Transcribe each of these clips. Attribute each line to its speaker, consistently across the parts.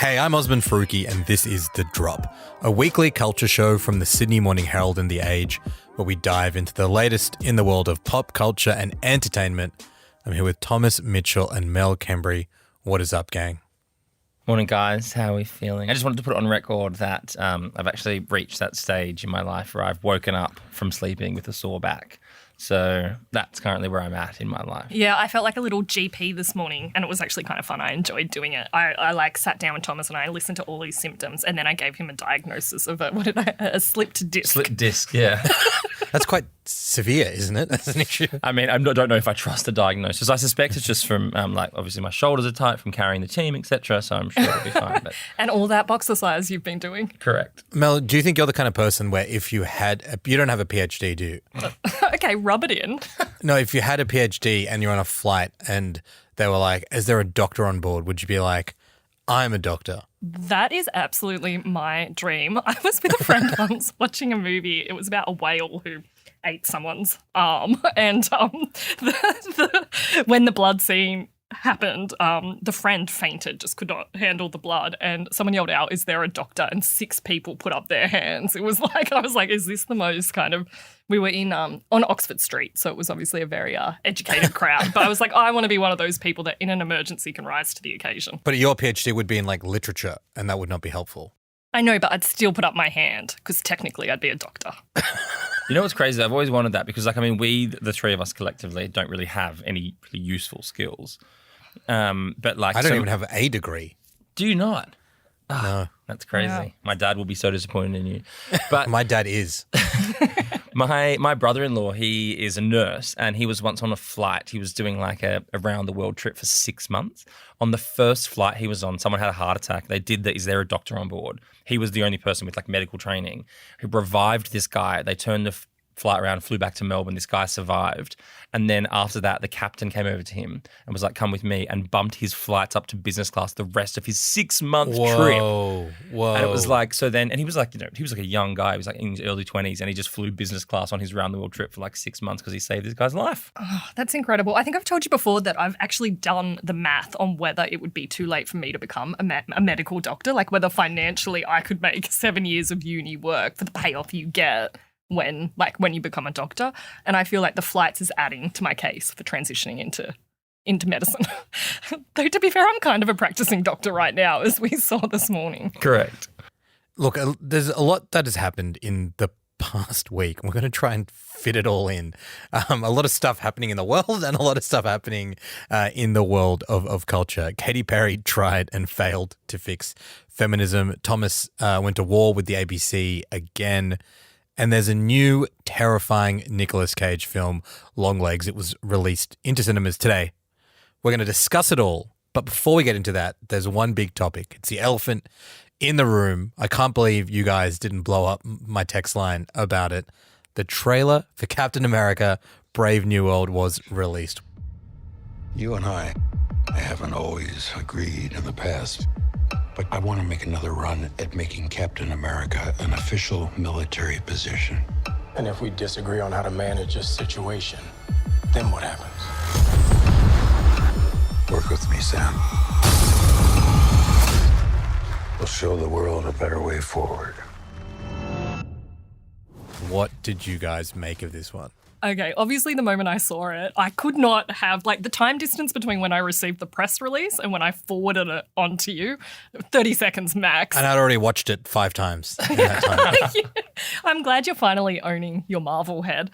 Speaker 1: Hey, I'm Osman Faruqi and this is The Drop, a weekly culture show from the Sydney Morning Herald and The Age, where we dive into the latest in the world of pop culture and entertainment. I'm here with Thomas Mitchell and Mel Kembry. What is up, gang?
Speaker 2: Morning, guys. How are we feeling? I just wanted to put it on record that I've actually reached that stage in my life where I've woken up from sleeping with a sore back. So that's currently where I'm at in my life.
Speaker 3: Yeah, I felt like a little GP this morning and it was actually kind of fun. I enjoyed doing it. I sat down with Thomas and I listened to all his symptoms and then I gave him a diagnosis of a slipped disc.
Speaker 2: Slipped disc, yeah.
Speaker 1: That's quite severe, isn't it? That's an issue.
Speaker 2: I mean, I don't know if I trust the diagnosis. I suspect it's just from, obviously my shoulders are tight from carrying the team, etc. So I'm sure it'll be fine. But
Speaker 3: and all that exercise you've been doing.
Speaker 2: Correct.
Speaker 1: Mel, do you think you're the kind of person where if you had, you don't have a PhD, do you?
Speaker 3: Okay, rub it in.
Speaker 1: No, if you had a PhD and you're on a flight and they were like, is there a doctor on board? Would you be like, I'm a doctor?
Speaker 3: That is absolutely my dream. I was with a friend once watching a movie. It was about a whale who ate someone's arm. And when the blood scene happened, the friend fainted, just could not handle the blood. And someone yelled out, is there a doctor? And 6 people put up their hands. It was like, I was like, is this the most kind of, we were in on Oxford Street. So it was obviously a very educated crowd. But I was like, I want to be one of those people that in an emergency can rise to the occasion.
Speaker 1: But your PhD would be in like literature and that would not be helpful.
Speaker 3: I know, but I'd still put up my hand because technically I'd be a doctor.
Speaker 2: You know what's crazy? I've always wanted that because, we, the three of us collectively, don't really have any really useful skills. But I
Speaker 1: don't even have a degree.
Speaker 2: Do you not?
Speaker 1: No.
Speaker 2: That's crazy. Yeah. My dad will be so disappointed in you. But
Speaker 1: my dad is.
Speaker 2: My brother-in-law, he is a nurse and he was once on a flight. He was doing a around-the-world trip for 6 months. On the first flight he was on, someone had a heart attack. They did the, is there a doctor on board? He was the only person with medical training who revived this guy. They turned the flight around, flew back to Melbourne. This guy survived. And then after that, the captain came over to him and was like, come with me, and bumped his flights up to business class the rest of his 6-month trip.
Speaker 1: Whoa.
Speaker 2: And it was and he was he was a young guy. He was in his early 20s and he just flew business class on his round the world trip for 6 months because he saved this guy's life.
Speaker 3: Oh, that's incredible. I think I've told you before that I've actually done the math on whether it would be too late for me to become a medical doctor, whether financially I could make 7 years of uni work for the payoff you get when you become a doctor. And I feel like the flights is adding to my case for transitioning into medicine. Though to be fair, I'm kind of a practicing doctor right now, as we saw this morning.
Speaker 2: Correct.
Speaker 1: Look, there's a lot that has happened in the past week. We're going to try and fit it all in. A lot of stuff happening in the world and a lot of stuff happening in the world of culture. Katy Perry tried and failed to fix feminism. Thomas went to war with the ABC again. And there's a new terrifying Nicolas Cage film, Longlegs. It was released into cinemas today. We're going to discuss it all. But before we get into that, there's one big topic. It's the elephant in the room. I can't believe you guys didn't blow up my text line about it. The trailer for Captain America: Brave New World was released.
Speaker 4: You and I haven't always agreed in the past. But I want to make another run at making Captain America an official military position.
Speaker 5: And if we disagree on how to manage a situation, then what happens?
Speaker 4: Work with me, Sam. We'll show the world a better way forward.
Speaker 1: What did you guys make of this one?
Speaker 3: Okay, obviously the moment I saw it, I could not have, the time distance between when I received the press release and when I forwarded it on to you, 30 seconds max.
Speaker 1: And I'd already watched it 5 times in that time.
Speaker 3: Yeah. I'm glad you're finally owning your Marvel head.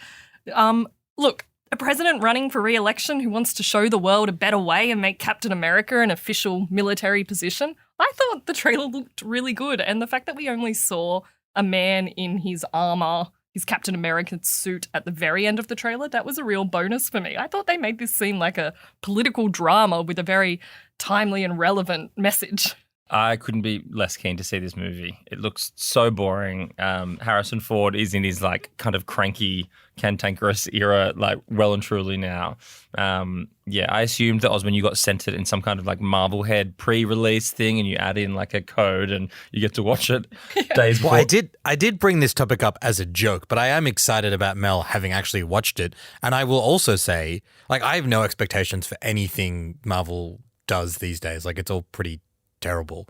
Speaker 3: Look, a president running for re-election who wants to show the world a better way and make Captain America an official military position. I thought the trailer looked really good. And the fact that we only saw a man in his armor, his Captain American suit at the very end of the trailer, that was a real bonus for me. I thought they made this seem like a political drama with a very timely and relevant message.
Speaker 2: I couldn't be less keen to see this movie. It looks so boring. Harrison Ford is in his kind of cranky, cantankerous era, well and truly now. I assumed that, Osman, you got sent it in some kind of Marvel head pre-release thing and you add in a code and you get to watch it days before.
Speaker 1: Well, I did bring this topic up as a joke, but I am excited about Mel having actually watched it. And I will also say, I have no expectations for anything Marvel does these days. It's all pretty terrible.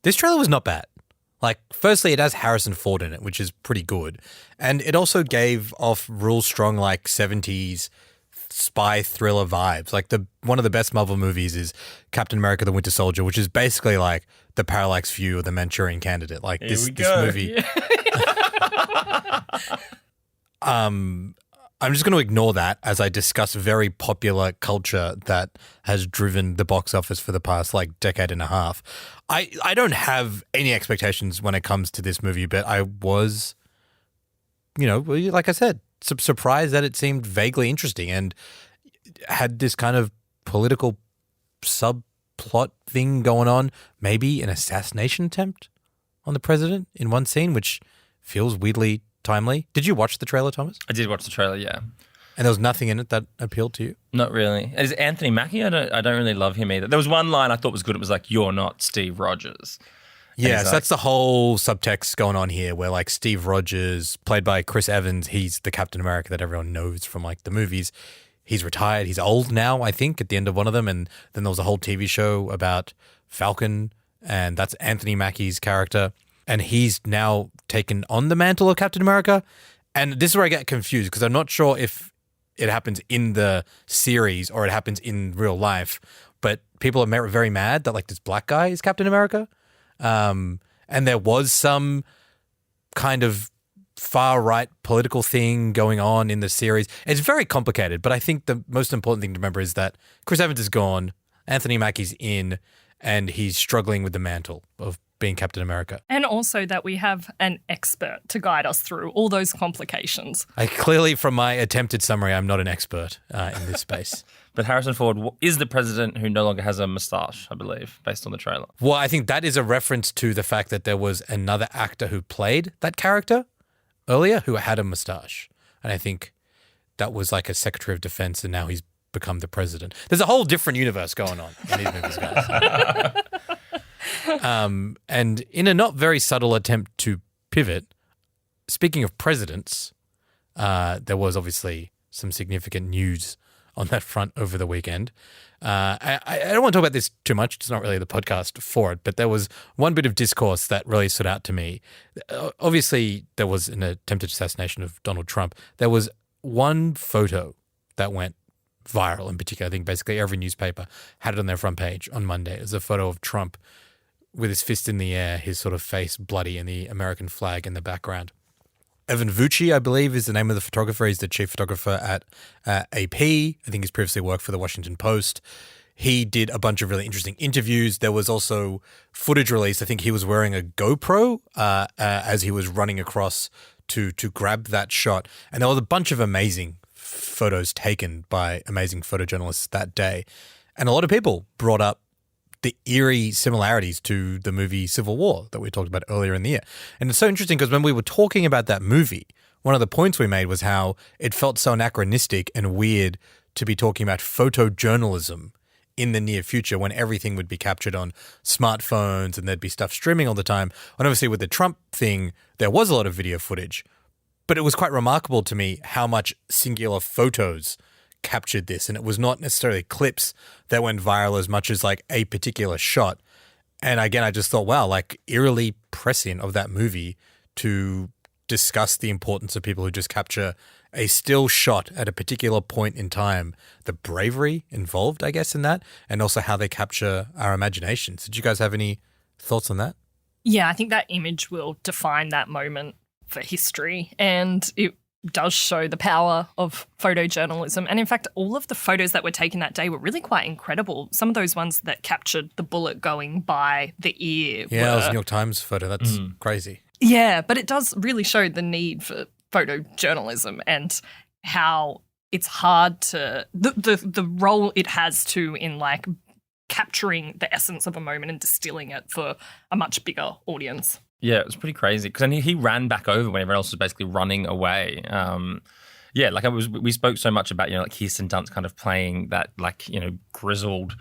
Speaker 1: This trailer was not bad. Like, firstly, it has Harrison Ford in it, which is pretty good. And it also gave off real strong, like, 70s spy thriller vibes. Like, one of the best Marvel movies is Captain America the Winter Soldier, which is basically like the parallax view of the Manchurian Candidate. Like, this movie. I'm just going to ignore that as I discuss very popular culture that has driven the box office for the past like decade and a half. I don't have any expectations when it comes to this movie, but I was, like I said, surprised that it seemed vaguely interesting and had this kind of political subplot thing going on, maybe an assassination attempt on the president in one scene, which feels weirdly timely. Did you watch the trailer, Thomas?
Speaker 2: I did watch the trailer, yeah.
Speaker 1: And there was nothing in it that appealed to you?
Speaker 2: Not really. Is Anthony Mackie? I don't really love him either. There was one line I thought was good. It was like, "You're not Steve Rogers."
Speaker 1: Yeah, so that's the whole subtext going on here where like Steve Rogers, played by Chris Evans, he's the Captain America that everyone knows from like the movies. He's retired. He's old now, I think, at the end of one of them. And then there was a whole TV show about Falcon, and that's Anthony Mackie's character. And he's now taken on the mantle of Captain America. And this is where I get confused because I'm not sure if it happens in the series or it happens in real life. But people are very mad that like this black guy is Captain America. And there was some kind of far-right political thing going on in the series. It's very complicated, but I think the most important thing to remember is that Chris Evans is gone, Anthony Mackie's in, and he's struggling with the mantle of being Captain America.
Speaker 3: And also that we have an expert to guide us through all those complications.
Speaker 1: I clearly, from my attempted summary, I'm not an expert in this space.
Speaker 2: But Harrison Ford is the president who no longer has a moustache, I believe, based on the trailer.
Speaker 1: Well, I think that is a reference to the fact that there was another actor who played that character earlier who had a moustache. And I think that was like a Secretary of Defense, and now he's become the president. There's a whole different universe going on in these movies, guys. And in a not very subtle attempt to pivot, speaking of presidents, there was obviously some significant news on that front over the weekend. I don't want to talk about this too much. It's not really the podcast for it, but there was one bit of discourse that really stood out to me. Obviously, there was an attempted assassination of Donald Trump. There was one photo that went viral in particular. I think basically every newspaper had it on their front page on Monday. It was a photo of Trump with his fist in the air, his sort of face bloody, and the American flag in the background. Evan Vucci, I believe, is the name of the photographer. He's the chief photographer at AP. I think he's previously worked for the Washington Post. He did a bunch of really interesting interviews. There was also footage released. I think he was wearing a GoPro as he was running across to grab that shot. And there was a bunch of amazing photos taken by amazing photojournalists that day. And a lot of people brought up the eerie similarities to the movie Civil War that we talked about earlier in the year. And it's so interesting because when we were talking about that movie, one of the points we made was how it felt so anachronistic and weird to be talking about photojournalism in the near future when everything would be captured on smartphones and there'd be stuff streaming all the time. And obviously with the Trump thing, there was a lot of video footage, but it was quite remarkable to me how much singular photos captured this, and it was not necessarily clips that went viral as much as like a particular shot. And again, I just thought, wow, like eerily prescient of that movie to discuss the importance of people who just capture a still shot at a particular point in time, the bravery involved, I guess, in that, and also how they capture our imaginations. Did you guys have any thoughts on that?
Speaker 3: Yeah, I think that image will define that moment for history, and it does show the power of photojournalism. And in fact, all of the photos that were taken that day were really quite incredible. Some of those ones that captured the bullet going by the ear.
Speaker 1: Yeah, that was a New York Times photo. That's crazy.
Speaker 3: Yeah, but it does really show the need for photojournalism and how it's hard to, the role it has to in like capturing the essence of a moment and distilling it for a much bigger audience.
Speaker 2: Yeah, it was pretty crazy because he ran back over when everyone else was basically running away. We spoke so much about, like Kirsten Dunst kind of playing that grizzled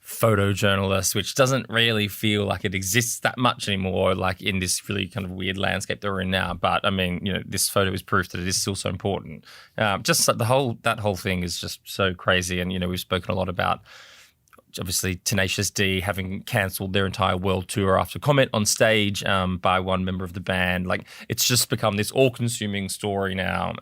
Speaker 2: photojournalist, which doesn't really feel like it exists that much anymore, like in this really kind of weird landscape that we're in now. But I mean, this photo is proof that it is still so important. Just that whole thing is just so crazy. And, we've spoken a lot about obviously Tenacious D having cancelled their entire world tour after comment on stage by one member of the band. Like, it's just become this all-consuming story now.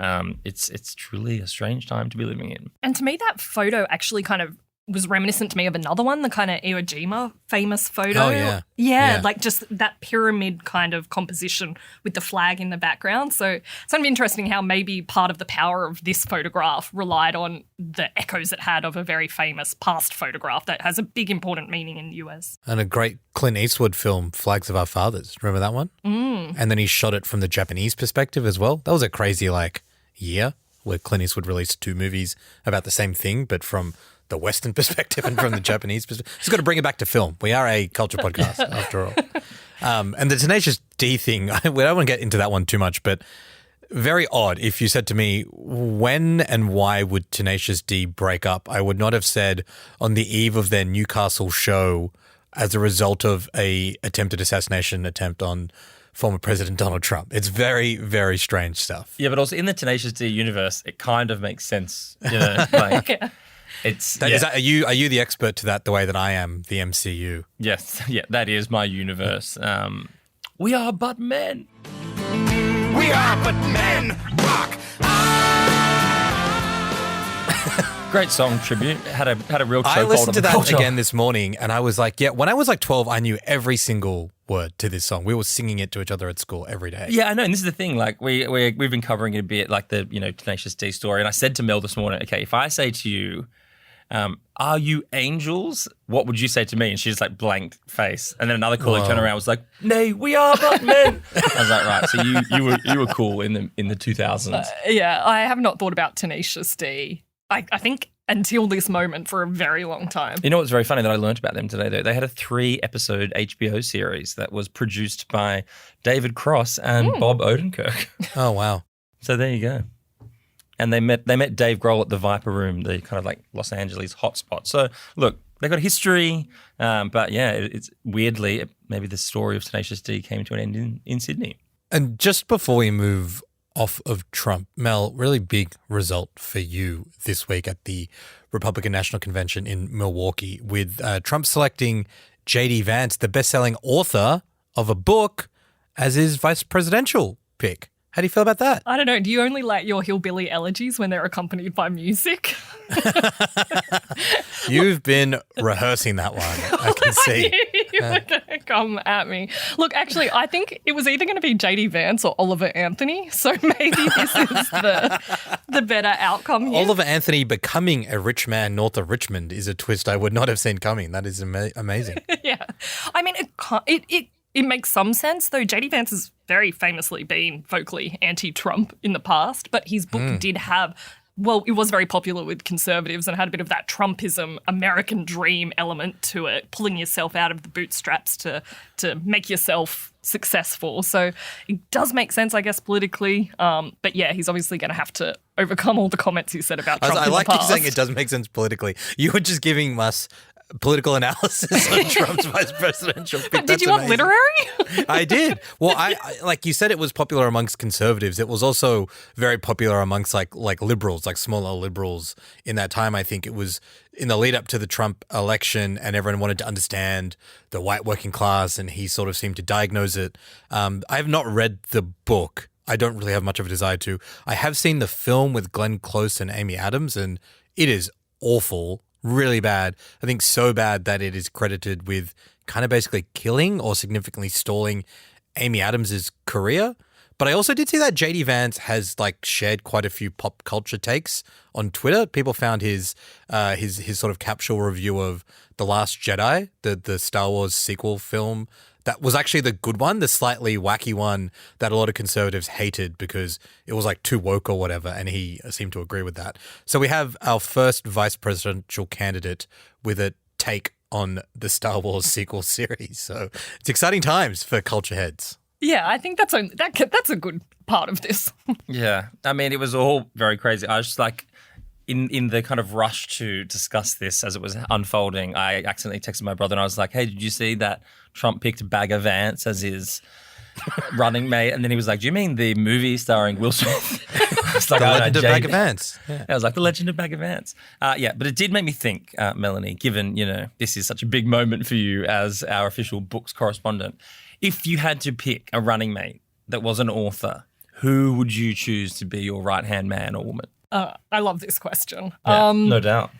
Speaker 2: It's truly a strange time to be living in.
Speaker 3: And to me, that photo actually kind of was reminiscent to me of another one, the kind of Iwo Jima famous photo.
Speaker 1: Oh, yeah.
Speaker 3: Yeah,
Speaker 1: Yeah.
Speaker 3: like just that pyramid kind of composition with the flag in the background. So it's kind of interesting how maybe part of the power of this photograph relied on the echoes it had of a very famous past photograph that has a big important meaning in the US.
Speaker 1: And a great Clint Eastwood film, Flags of Our Fathers. Remember that one? And then he shot it from the Japanese perspective as well. That was a crazy year where Clint Eastwood released 2 movies about the same thing, but from the Western perspective and from the Japanese perspective. Just got to bring it back to film. We are a culture podcast after all. And the Tenacious D thing, we don't want to get into that one too much, but very odd. If you said to me, when and why would Tenacious D break up? I would not have said on the eve of their Newcastle show as a result of a attempted assassination attempt on former President Donald Trump. It's very, very strange stuff.
Speaker 2: Yeah, but also in the Tenacious D universe, it kind of makes sense. You know, like it's
Speaker 1: Are you the expert to that the way that I am the MCU?
Speaker 2: Yes, yeah, that is my universe. We are but men.
Speaker 6: We are but men. Rock.
Speaker 2: Great song tribute. Had a real chokehold
Speaker 1: I listened
Speaker 2: on
Speaker 1: to
Speaker 2: the
Speaker 1: that
Speaker 2: culture.
Speaker 1: again this morning and I was like, yeah, when I was like 12, I knew every single word to this song. We were singing it to each other at school every day.
Speaker 2: Yeah, I know. And this is the thing. Like we've been covering it a bit, like the Tenacious D story. And I said to Mel this morning, okay, if I say to you, are you angels? What would you say to me? And she just like blanked face. And then another colleague turned around and was like, nay, we are but men. I was like, right. So you were cool in the 2000s.
Speaker 3: Yeah, I have not thought about Tenacious D. I think until this moment for a very long time.
Speaker 2: You know what's very funny that I learned about them today, though? They had a 3-episode HBO series that was produced by David Cross and Bob Odenkirk.
Speaker 1: Oh, wow.
Speaker 2: So there you go. And they met Dave Grohl at the Viper Room, the kind of like Los Angeles hotspot. So look, they got a history, but yeah, it's weirdly maybe the story of Tenacious D came to an end in Sydney.
Speaker 1: And just before we move off of Trump, Mel, really big result for you this week at the Republican National Convention in Milwaukee with Trump selecting J.D. Vance, the best-selling author of a book, as his vice presidential pick. How do you feel about that?
Speaker 3: I don't know. Do you only like your hillbilly elegies when they're accompanied by music?
Speaker 1: You've been rehearsing that one, I can see.
Speaker 3: You were going to come at me. Look, actually, I think it was either going to be J.D. Vance or Oliver Anthony. So maybe this is the better outcome here.
Speaker 1: Oliver Anthony becoming a rich man north of Richmond is a twist I would not have seen coming. That is amazing.
Speaker 3: Yeah. I mean, it makes some sense, though. J.D. Vance has very famously been vocally anti-Trump in the past, but his book did have, well, it was very popular with conservatives and had a bit of that Trumpism, American dream element to it, pulling yourself out of the bootstraps to make yourself successful. So it does make sense, I guess, politically. But yeah, he's obviously going to have to overcome all the comments he said about Trump
Speaker 1: I
Speaker 3: in
Speaker 1: like
Speaker 3: the
Speaker 1: you
Speaker 3: past.
Speaker 1: saying it does make sense politically. You were just giving us political analysis on Trump's vice presidential pick.
Speaker 3: But did
Speaker 1: That's
Speaker 3: you want
Speaker 1: amazing.
Speaker 3: literary?
Speaker 1: I did. Well, I like you said, it was popular amongst conservatives. It was also very popular amongst like liberals, like smaller liberals in that time. I think it was in the lead up to the Trump election, and everyone wanted to understand the white working class, and he sort of seemed to diagnose it. I have not read the book. I don't really have much of a desire to. I have seen the film with Glenn Close and Amy Adams, and it is awful. Really bad. I think so bad that it is credited with kind of basically killing or significantly stalling Amy Adams' career. But I also did see that J.D. Vance has like shared quite a few pop culture takes on Twitter. People found his sort of capsule review of The Last Jedi, the Star Wars sequel film. That was actually the good one, the slightly wacky one that a lot of conservatives hated because it was like too woke or whatever, and he seemed to agree with that. So we have our first vice presidential candidate with a take on the Star Wars sequel series. So it's exciting times for culture heads.
Speaker 3: Yeah, I think that's a good part of this.
Speaker 2: Yeah. I mean, it was all very crazy. I was just like, in the kind of rush to discuss this as it was unfolding, I accidentally texted my brother and I was like, hey, did you see that Trump picked Bagger Vance as his running mate. And then he was like, do you mean the movie starring Will Smith? It's like,
Speaker 1: The
Speaker 2: "Oh, no,
Speaker 1: Legend of
Speaker 2: JD."
Speaker 1: Bagger Vance. Yeah.
Speaker 2: I was like, The Legend of Bagger Vance. Yeah, but it did make me think, Melanie, given, this is such a big moment for you as our official books correspondent, if you had to pick a running mate that was an author, who would you choose to be your right-hand man or woman?
Speaker 3: I love this question.
Speaker 2: Yeah, no doubt.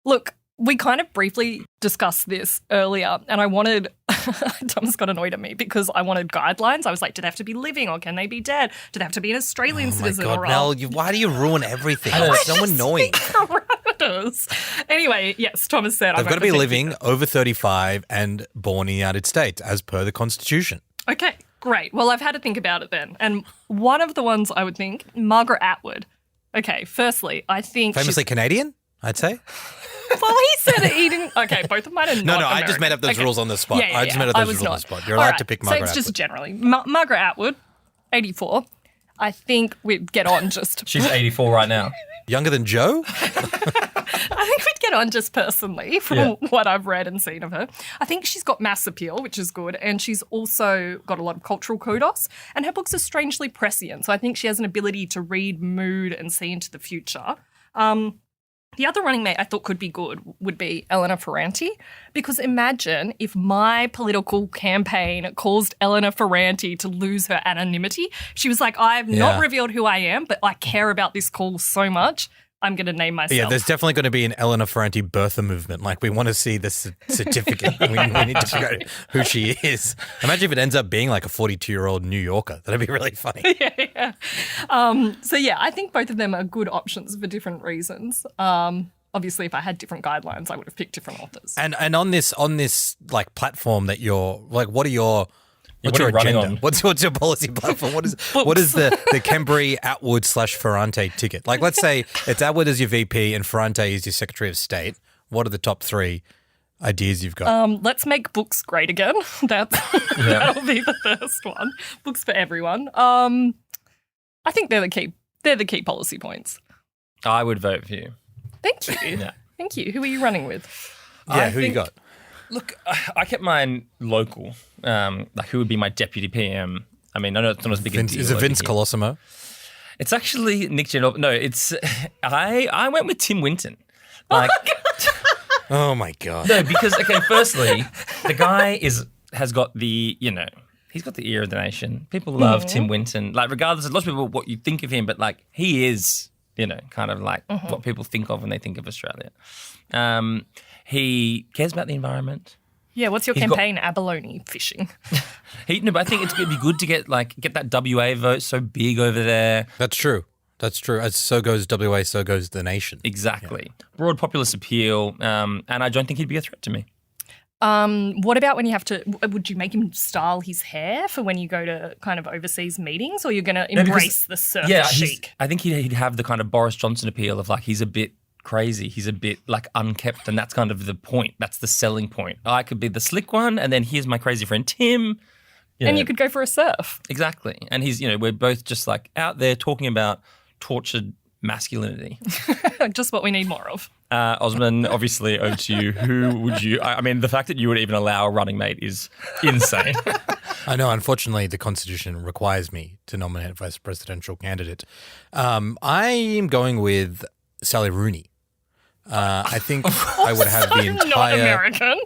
Speaker 3: Look, we kind of briefly discussed this earlier, and I wanted Thomas got annoyed at me because I wanted guidelines. I was like, do they have to be living or can they be dead? Do they have to be an Australian citizen?
Speaker 1: Oh my
Speaker 3: or
Speaker 1: God, Mel, why do you ruin everything? It's so annoying.
Speaker 3: parameters. Anyway, yes, Thomas said
Speaker 1: They've got to be living, over 35 and born in the United States as per the Constitution.
Speaker 3: Okay, great. Well, I've had to think about it then. And one of the ones I would think, Margaret Atwood. Okay, firstly, I think
Speaker 1: Famously Canadian, I'd say.
Speaker 3: Well, he said he didn't. Okay, both of mine are not
Speaker 1: No, I
Speaker 3: American.
Speaker 1: just made up those
Speaker 3: Okay.
Speaker 1: rules on the spot.
Speaker 3: Yeah,
Speaker 1: I just made up
Speaker 3: I
Speaker 1: those
Speaker 3: was
Speaker 1: rules on
Speaker 3: not.
Speaker 1: the spot. You're
Speaker 3: All
Speaker 1: allowed
Speaker 3: right,
Speaker 1: to pick Margaret
Speaker 3: So it's just
Speaker 1: Atwood.
Speaker 3: generally. Margaret Atwood, 84. I think we'd get on just.
Speaker 2: She's 84 right now.
Speaker 1: Younger than Joe?
Speaker 3: I think we'd get on just personally from what I've read and seen of her. I think she's got mass appeal, which is good, and she's also got a lot of cultural kudos. And her books are strangely prescient, so I think she has an ability to read mood and see into the future. The other running mate I thought could be good would be Elena Ferrante, because imagine if my political campaign caused Elena Ferrante to lose her anonymity. She was like, I've not revealed who I am, but I care about this call so much, I'm going to name myself.
Speaker 1: Yeah, there's definitely going to be an Elena Ferrante birther movement. Like, we want to see the certificate. we need to figure out who she is. Imagine if it ends up being like a 42-year-old New Yorker. That'd be really funny.
Speaker 3: So, yeah, I think both of them are good options for different reasons. Obviously, if I had different guidelines, I would have picked different authors.
Speaker 1: And on this like platform that you're like, what are your what's your
Speaker 2: what are you running
Speaker 1: agenda?
Speaker 2: on?
Speaker 1: What's your policy platform? What is the Kembry Atwood / Ferrante ticket? Like, let's say it's Atwood as your VP and Ferrante is your Secretary of State. What are the top 3 ideas you've got?
Speaker 3: Let's make books great again. That'll be the first one. Books for everyone. I think they're the key policy points.
Speaker 2: I would vote for you.
Speaker 3: Thank you.
Speaker 2: Yeah.
Speaker 3: Thank you. Who are you running with?
Speaker 1: Yeah, who you got?
Speaker 2: Look, I kept mine local. Like, who would be my deputy PM? I mean, I know it's not as big a deal.
Speaker 1: Is it Vince
Speaker 2: over here.
Speaker 1: Colosimo?
Speaker 2: It's actually Nick General. No, it's I went with Tim Winton. Like,
Speaker 1: Oh my God.
Speaker 2: no, because firstly, the guy has got the he's got the ear of the nation. People love Tim Winton. Like, regardless of lots of people what you think of him, but like he is kind of like what people think of when they think of Australia. He cares about the environment.
Speaker 3: Yeah, what's your campaign? Abalone fishing.
Speaker 2: But I think it's going to be good to get that WA vote so big over there.
Speaker 1: That's true. As so goes WA, so goes the nation.
Speaker 2: Exactly. Yeah. Broad populist appeal, and I don't think he'd be a threat to me.
Speaker 3: What about when you have to, would you make him style his hair for when you go to kind of overseas meetings, or you're going to embrace the surf chic?
Speaker 2: I think he'd have the kind of Boris Johnson appeal of like, he's a bit crazy, he's a bit like unkept, and that's kind of the point. That's the selling point. I could be the slick one, and then here's my crazy friend Tim.
Speaker 3: And you could go for a surf.
Speaker 2: Exactly. And he's, we're both just like out there talking about tortured masculinity.
Speaker 3: Just what we need more of.
Speaker 2: Osman, obviously, over to you. Who would you... I mean, the fact that you would even allow a running mate is insane.
Speaker 1: I know. Unfortunately, the Constitution requires me to nominate a vice presidential candidate. I am going with Sally Rooney. I think I would have the
Speaker 3: Not
Speaker 1: entire...
Speaker 3: American.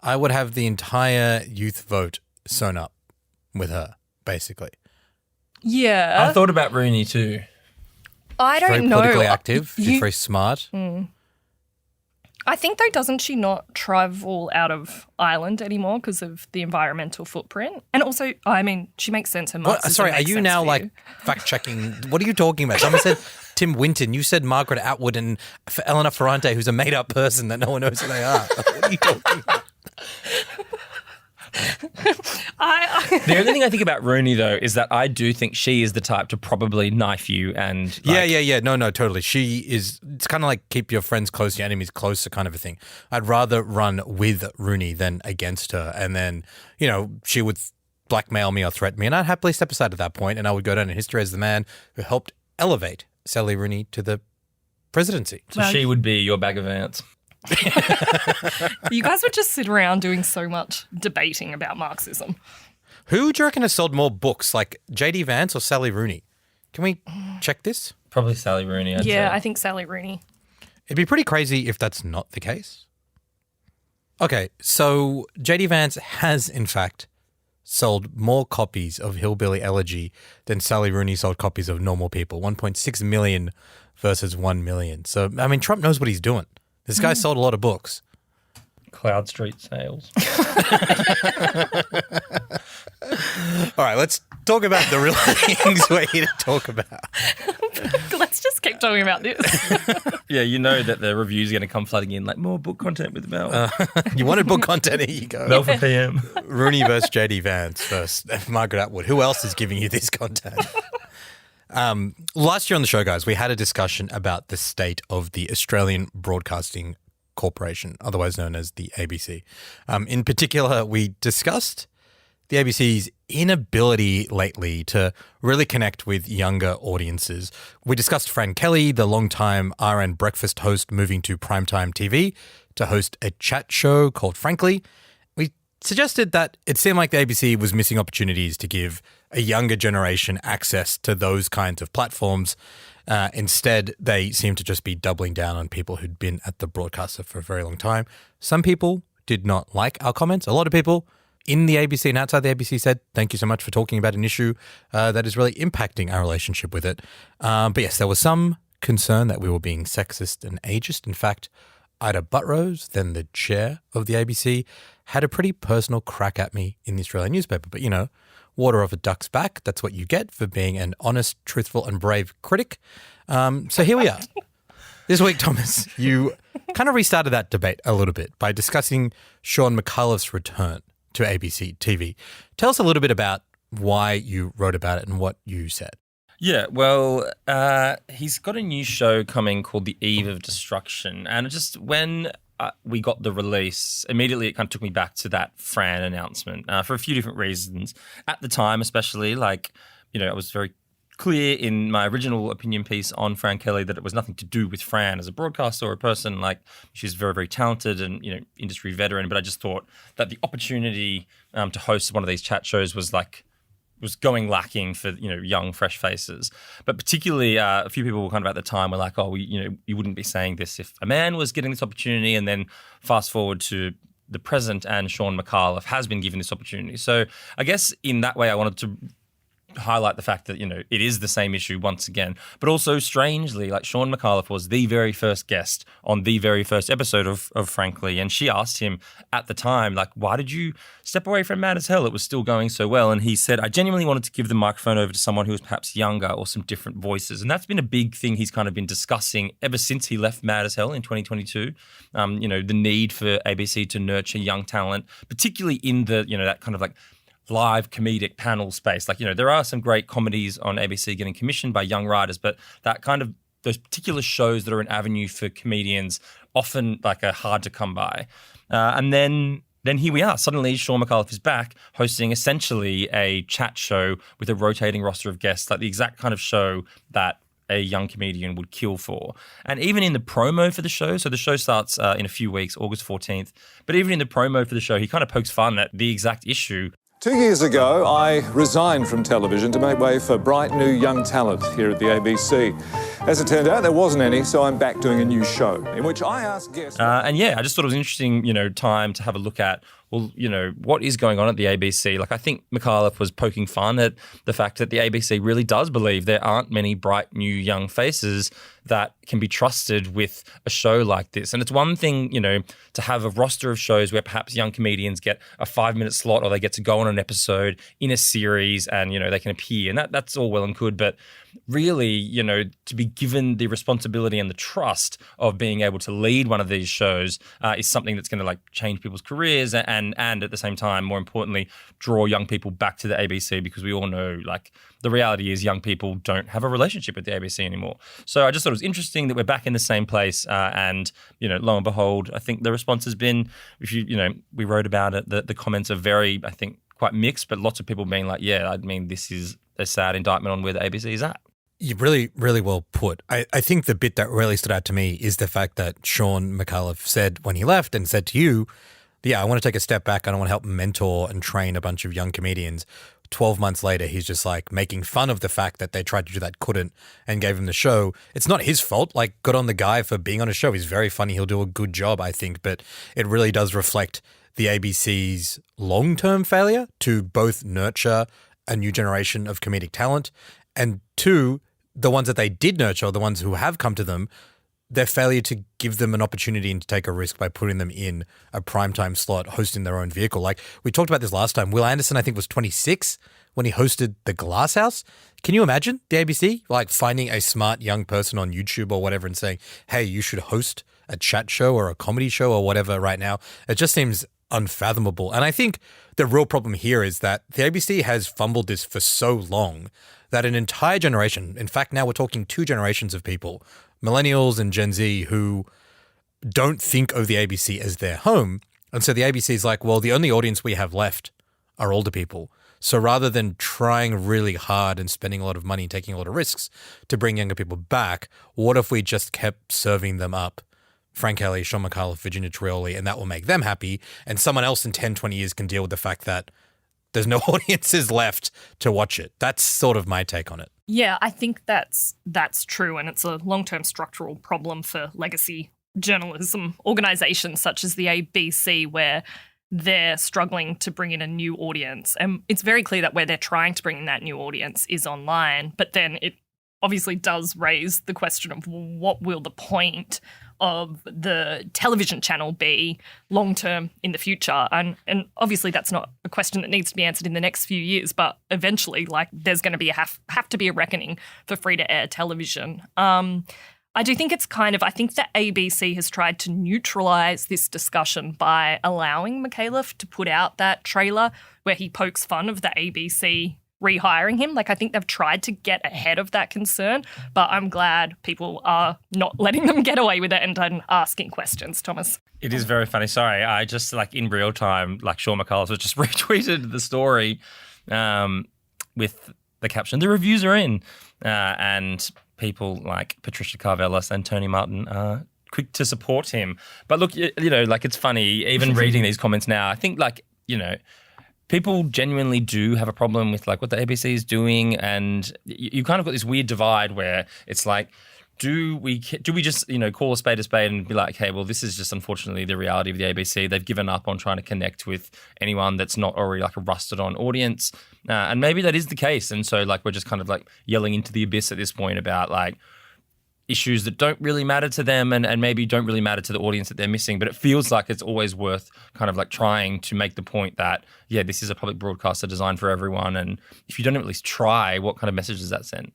Speaker 1: I would have the entire youth vote sewn up with her, basically.
Speaker 3: Yeah.
Speaker 2: I thought about Rooney too.
Speaker 3: I don't
Speaker 1: Very
Speaker 3: know.
Speaker 1: politically active. She's very smart.
Speaker 3: I think, though, doesn't she not travel out of Ireland anymore because of the environmental footprint? And also, I mean, she makes sense. Her Marxism
Speaker 1: Sorry, are
Speaker 3: makes
Speaker 1: you
Speaker 3: sense
Speaker 1: now
Speaker 3: for
Speaker 1: like
Speaker 3: you.
Speaker 1: fact checking? What are you talking about? Someone said Tim Winton. You said Margaret Atwood and Elena Ferrante, who's a made up person that no one knows who they are. What are you talking about?
Speaker 2: The only thing I think about Rooney, though, is that I do think she is the type to probably knife you and...
Speaker 1: Yeah. No, totally. She is... It's kind of like keep your friends close, your enemies closer kind of a thing. I'd rather run with Rooney than against her. And then, she would blackmail me or threaten me, and I'd happily step aside at that point, and I would go down in history as the man who helped elevate Sally Rooney to the presidency.
Speaker 2: So she would be your bag of ants.
Speaker 3: You guys would just sit around doing so much debating about Marxism.
Speaker 1: Who do you reckon has sold more books, like JD Vance or Sally Rooney? Can we check this?
Speaker 2: Probably Sally Rooney, I'd say.
Speaker 3: I think Sally Rooney.
Speaker 1: It'd be pretty crazy if that's not the case. Okay, so JD Vance has, in fact, sold more copies of Hillbilly Elegy than Sally Rooney sold copies of Normal People. 1.6 million versus 1 million. So, I mean, Trump knows what he's doing. This guy sold a lot of books.
Speaker 2: Cloud Street sales.
Speaker 1: All right, let's talk about the real things we're here to talk about.
Speaker 3: Let's just keep talking about this.
Speaker 2: Yeah, you know that the reviews are going to come flooding in, like more book content with Mel.
Speaker 1: You wanted book content, here you go.
Speaker 2: Mel for PM.
Speaker 1: Rooney versus JD Vance versus Margaret Atwood. Who else is giving you this content? Last year on the show, guys, we had a discussion about the state of the Australian Broadcasting Corporation, otherwise known as the ABC. In particular, we discussed the ABC's inability lately to really connect with younger audiences. We discussed Fran Kelly, the longtime RN breakfast host, moving to primetime TV to host a chat show called Frankly. We suggested that it seemed like the ABC was missing opportunities to give a younger generation access to those kinds of platforms. Instead, they seem to just be doubling down on people who'd been at the broadcaster for a very long time. Some people did not like our comments. A lot of people in the ABC and outside the ABC said, thank you so much for talking about an issue that is really impacting our relationship with it. But yes, there was some concern that we were being sexist and ageist. In fact, Ida Buttrose, then the chair of the ABC, had a pretty personal crack at me in the Australian newspaper. But, you know, water off a duck's back, that's what you get for being an honest, truthful and brave critic. So here we are. This week, Thomas, you kind of restarted that debate a little bit by discussing Shaun Micallef's return to ABC TV. Tell us a little bit about why you wrote about it and what you said.
Speaker 2: Yeah, well, he's got a new show coming called The Eve of Destruction. And just when we got the release, immediately it kind of took me back to that Fran announcement for a few different reasons. At the time, especially, like, you know, I was very clear in my original opinion piece on Fran Kelly that it was nothing to do with Fran as a broadcaster or a person. Like, she's very, very talented and, you know, industry veteran. But I just thought that the opportunity to host one of these chat shows was going lacking for, you know, young, fresh faces. But particularly a few people were kind of at the time were like, oh, you wouldn't be saying this if a man was getting this opportunity. And then fast forward to the present and Shaun Micallef has been given this opportunity. So I guess in that way I wanted to highlight the fact that, you know, it is the same issue once again. But also, strangely, like, Shaun Micallef was the very first guest on the very first episode of Frankly, and she asked him at the time, like, why did you step away from Mad as Hell? It was still going so well. And he said, I genuinely wanted to give the microphone over to someone who was perhaps younger or some different voices. And that's been a big thing he's kind of been discussing ever since he left Mad as Hell in 2022. You know, the need for ABC to nurture young talent, particularly in the, you know, that kind of like live comedic panel space. Like, you know, there are some great comedies on ABC getting commissioned by young writers, but that kind of, those particular shows that are an avenue for comedians often like are hard to come by. And then here we are. Suddenly, Shaun Micallef is back hosting essentially a chat show with a rotating roster of guests, like the exact kind of show that a young comedian would kill for. And even in the promo for the show, so the show starts in a few weeks, August 14th, but even in the promo for the show, he kind of pokes fun at the exact issue.
Speaker 7: 2 years ago, I resigned from television to make way for bright new young talent here at the ABC. As it turned out, there wasn't any, so I'm back doing a new show in which I ask guests...
Speaker 2: and yeah, I just thought it was an interesting, you know, time to have a look at, well, you know, what is going on at the ABC? Like, I think Micallef was poking fun at the fact that the ABC really does believe there aren't many bright new young faces that can be trusted with a show like this. And it's one thing, you know, to have a roster of shows where perhaps young comedians get a 5-minute slot or they get to go on an episode in a series and, you know, they can appear. And that's all well and good. But really, you know, to be given the responsibility and the trust of being able to lead one of these shows is something that's going to, like, change people's careers and at the same time, more importantly, draw young people back to the ABC, because we all know, like, the reality is young people don't have a relationship with the ABC anymore. So I just thought it was interesting that we're back in the same place. And, you know, lo and behold, I think the response has been, we wrote about it, the comments are very, I think, quite mixed, but lots of people being like, yeah, I mean, this is a sad indictment on where the ABC is at.
Speaker 1: You really, really well put. I think the bit that really stood out to me is the fact that Shaun Micallef said when he left and said to you, I want to take a step back. I don't want to help mentor and train a bunch of young comedians. 12 months later, he's just like making fun of the fact that they tried to do that, couldn't, and gave him the show. It's not his fault. Like, good on the guy for being on a show. He's very funny. He'll do a good job, I think. But it really does reflect the ABC's long-term failure to both nurture a new generation of comedic talent, and two, the ones that they did nurture, the ones who have come to them, their failure to give them an opportunity and to take a risk by putting them in a primetime slot, hosting their own vehicle. Like, we talked about this last time. Will Anderson, I think, was 26 when he hosted The Glass House. Can you imagine the ABC, like, finding a smart young person on YouTube or whatever and saying, hey, you should host a chat show or a comedy show or whatever right now? It just seems unfathomable. And I think the real problem here is that the ABC has fumbled this for so long that an entire generation, in fact, now we're talking 2 generations of people, millennials and Gen Z, who don't think of the ABC as their home. And so the ABC is like, well, the only audience we have left are older people. So rather than trying really hard and spending a lot of money and taking a lot of risks to bring younger people back, what if we just kept serving them up Frank Kelly, Shaun Micallef, Virginia Trioli, and that will make them happy, and someone else in 10, 20 years can deal with the fact that there's no audiences left to watch it. That's sort of my take on it.
Speaker 3: Yeah, I think that's true, and it's a long-term structural problem for legacy journalism organisations such as the ABC, where they're struggling to bring in a new audience. And it's very clear that where they're trying to bring in that new audience is online, but then it obviously does raise the question of what will the point of the television channel be long-term in the future? And obviously that's not a question that needs to be answered in the next few years, but eventually, like, there's going to be have to be a reckoning for free-to-air television. I do think it's I think the ABC has tried to neutralise this discussion by allowing Micallef to put out that trailer where he pokes fun of the ABC rehiring him. Like, I think they've tried to get ahead of that concern, but I'm glad people are not letting them get away with it and asking questions, Thomas.
Speaker 2: It is very funny. Sorry, I just, like, in real time, like, Shaun Micallef just retweeted the story with the caption, "The reviews are in," and people like Patricia Karvelas and Tony Martin are quick to support him. But look, you know, like, it's funny, even reading these comments now, I think, like, you know, people genuinely do have a problem with, like, what the ABC is doing, and you kind of got this weird divide where it's like, do we just, you know, call a spade and be like, hey, well, this is just unfortunately the reality of the ABC. They've given up on trying to connect with anyone that's not already, like, a rusted on audience. And maybe that is the case. And so, like, we're just kind of, like, yelling into the abyss at this point about, like, issues that don't really matter to them and maybe don't really matter to the audience that they're missing. But it feels like it's always worth kind of, like, trying to make the point that, yeah, this is a public broadcaster designed for everyone. And if you don't at least try, what kind of message does that send?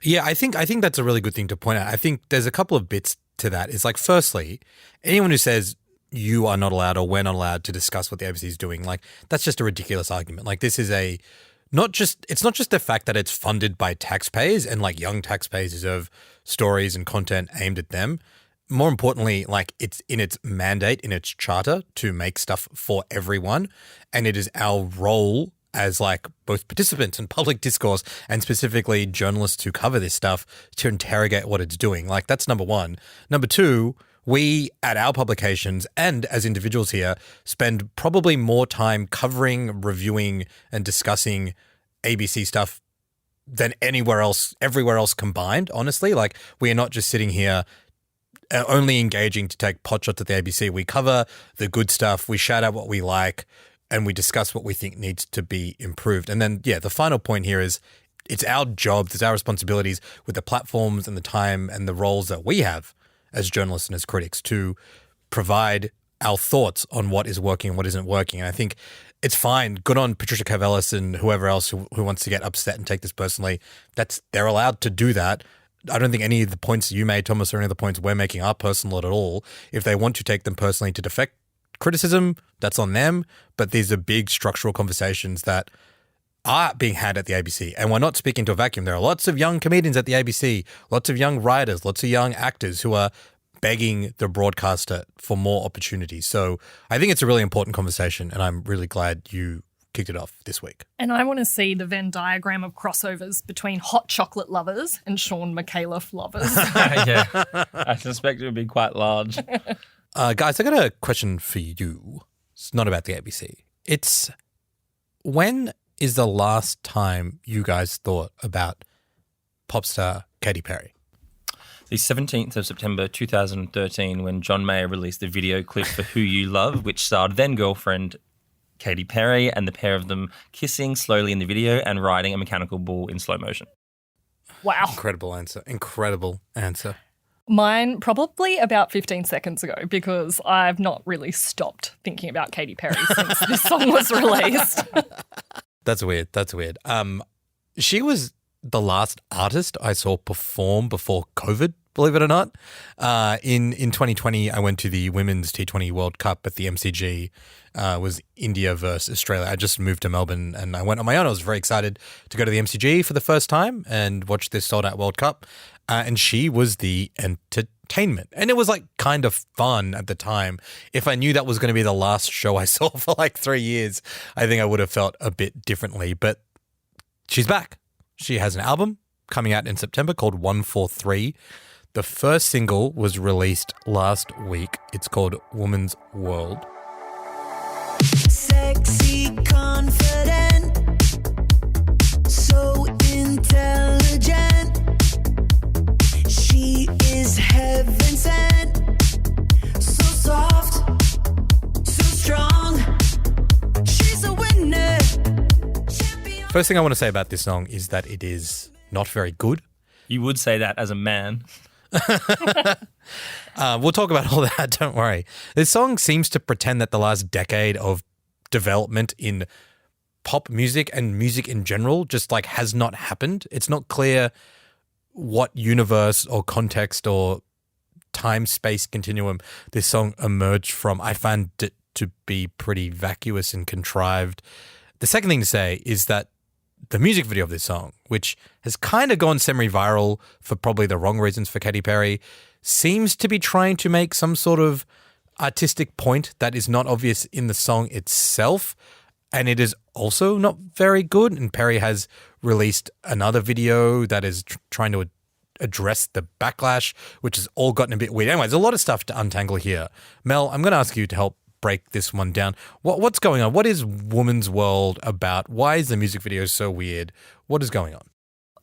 Speaker 1: Yeah, I think that's a really good thing to point out. I think there's a couple of bits to that. It's like, firstly, anyone who says you are not allowed or we're not allowed to discuss what the ABC is doing, like, that's just a ridiculous argument. Like, this is it's not just the fact that it's funded by taxpayers and, like, young taxpayers deserve stories and content aimed at them. More importantly, like, it's in its mandate, in its charter to make stuff for everyone. And it is our role as, like, both participants in public discourse and specifically journalists who cover this stuff to interrogate what it's doing. Like, that's number one. Number two, we at our publications and as individuals here spend probably more time covering, reviewing, and discussing ABC stuff than everywhere else combined, honestly. Like, we are not just sitting here only engaging to take potshots at the ABC. We cover the good stuff, we shout out what we like, and we discuss what we think needs to be improved. And then, yeah, the final point here is it's our jobs, it's our responsibilities with the platforms and the time and the roles that we have as journalists and as critics to provide our thoughts on what is working and what isn't working. And I think it's fine. Good on Patricia Karvelas and whoever else who wants to get upset and take this personally. They're allowed to do that. I don't think any of the points you made, Thomas, or any of the points we're making are personal at all. If they want to take them personally to defect criticism, that's on them. But these are big structural conversations that are being had at the ABC. And we're not speaking to a vacuum. There are lots of young comedians at the ABC, lots of young writers, lots of young actors who are begging the broadcaster for more opportunities. So I think it's a really important conversation, and I'm really glad you kicked it off this week.
Speaker 3: And I want to see the Venn diagram of crossovers between hot chocolate lovers and Shaun Micallef lovers.
Speaker 2: Yeah, I suspect it would be quite large.
Speaker 1: Guys, I got a question for you. It's not about the ABC. It's when is the last time you guys thought about pop star Katy Perry?
Speaker 2: The 17th of September 2013, when John Mayer released the video clip for Who You Love, which starred then-girlfriend Katy Perry and the pair of them kissing slowly in the video and riding a mechanical bull in slow motion.
Speaker 3: Wow.
Speaker 1: Incredible answer.
Speaker 3: Mine probably about 15 seconds ago, because I've not really stopped thinking about Katy Perry since this song was released.
Speaker 1: That's weird. She was the last artist I saw perform before COVID, believe it or not. In 2020, I went to the Women's T20 World Cup at the MCG. Was India versus Australia. I just moved to Melbourne and I went on my own. I was very excited to go to the MCG for the first time and watch this sold-out World Cup. And she was the entertainment. And it was like kind of fun at the time. If I knew that was going to be the last show I saw for like 3 years, I think I would have felt a bit differently. But she's back. She has an album coming out in September called 143. The first single was released last week. It's called Woman's World.
Speaker 8: Sexy, confident, so intelligent. She is heaven sent, so soft, so strong. She's a winner.
Speaker 1: First thing I want to say about this song is that it is not very good.
Speaker 2: You would say that as a man.
Speaker 1: We'll talk about all that, don't worry. This song seems to pretend that the last decade of development in pop music and music in general just like has not happened. It's not clear what universe or context or time-space continuum this song emerged from. I found it to be pretty vacuous and contrived. The second thing to say is that the music video of this song, which has kind of gone semi-viral for probably the wrong reasons for Katy Perry, seems to be trying to make some sort of artistic point that is not obvious in the song itself. And it is also not very good. And Perry has released another video that is trying to address the backlash, which has all gotten a bit weird. Anyway, there's a lot of stuff to untangle here. Mel, I'm going to ask you to help break this one down. What's going on? What is Woman's World about? Why is the music video so weird? What is going on?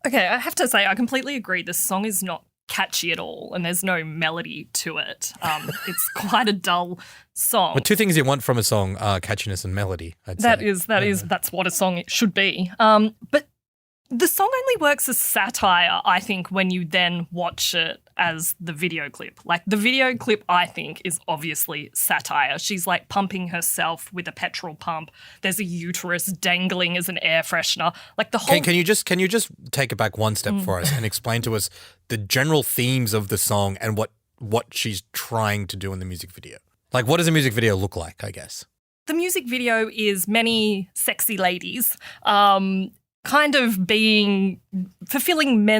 Speaker 3: Okay, I have to say, I completely agree. This song is not catchy at all, and there's no melody to it. It's quite a dull song.
Speaker 1: But two things you want from a song are catchiness and melody, I'd say.
Speaker 3: That's what a song should be. But the song only works as satire, I think, when you then watch it as the video clip. Like, the video clip, I think, is obviously satire. She's, like, pumping herself with a petrol pump. There's a uterus dangling as an air freshener. Like, the whole...
Speaker 1: Can you just take it back one step for us and explain to us the general themes of the song and what she's trying to do in the music video? Like, what does a music video look like, I guess?
Speaker 3: The music video is many sexy ladies kind of fulfilling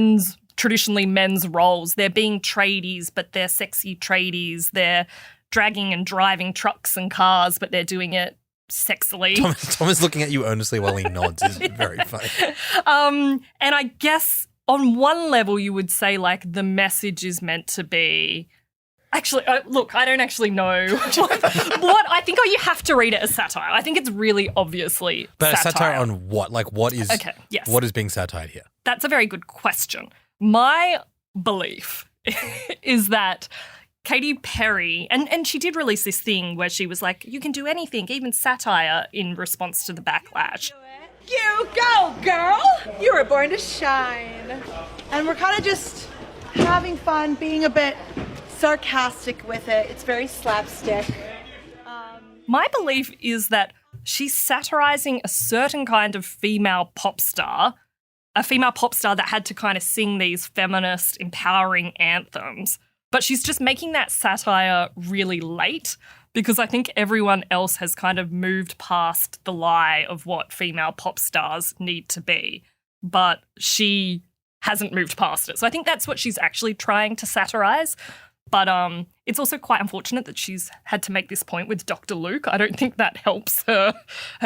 Speaker 3: traditionally men's roles. They're being tradies, but they're sexy tradies. They're dragging and driving trucks and cars, but they're doing it sexily.
Speaker 1: Tom is looking at you earnestly while he nods. It's very funny.
Speaker 3: And I guess on one level you would say, like, the message is meant to be... Actually, look, I don't actually know what I think. You have to read it as satire. I think it's really obviously
Speaker 1: but
Speaker 3: satire.
Speaker 1: Satire on what? Like, what is?
Speaker 3: Okay, yes.
Speaker 1: What is being satired here?
Speaker 3: That's a very good question. My belief is that Katy Perry, and she did release this thing where she was like, you can do anything, even satire, in response to the backlash.
Speaker 9: You go, girl! You were born to shine. And we're kind of just having fun, being a bit sarcastic with it. It's very slapstick.
Speaker 3: My belief is that she's satirizing a certain kind of female pop star, a female pop star that had to kind of sing these feminist, empowering anthems. But she's just making that satire really late, because I think everyone else has kind of moved past the lie of what female pop stars need to be. But she hasn't moved past it. So I think that's what she's actually trying to satirize. But it's also quite unfortunate that she's had to make this point with Dr. Luke. I don't think that helps her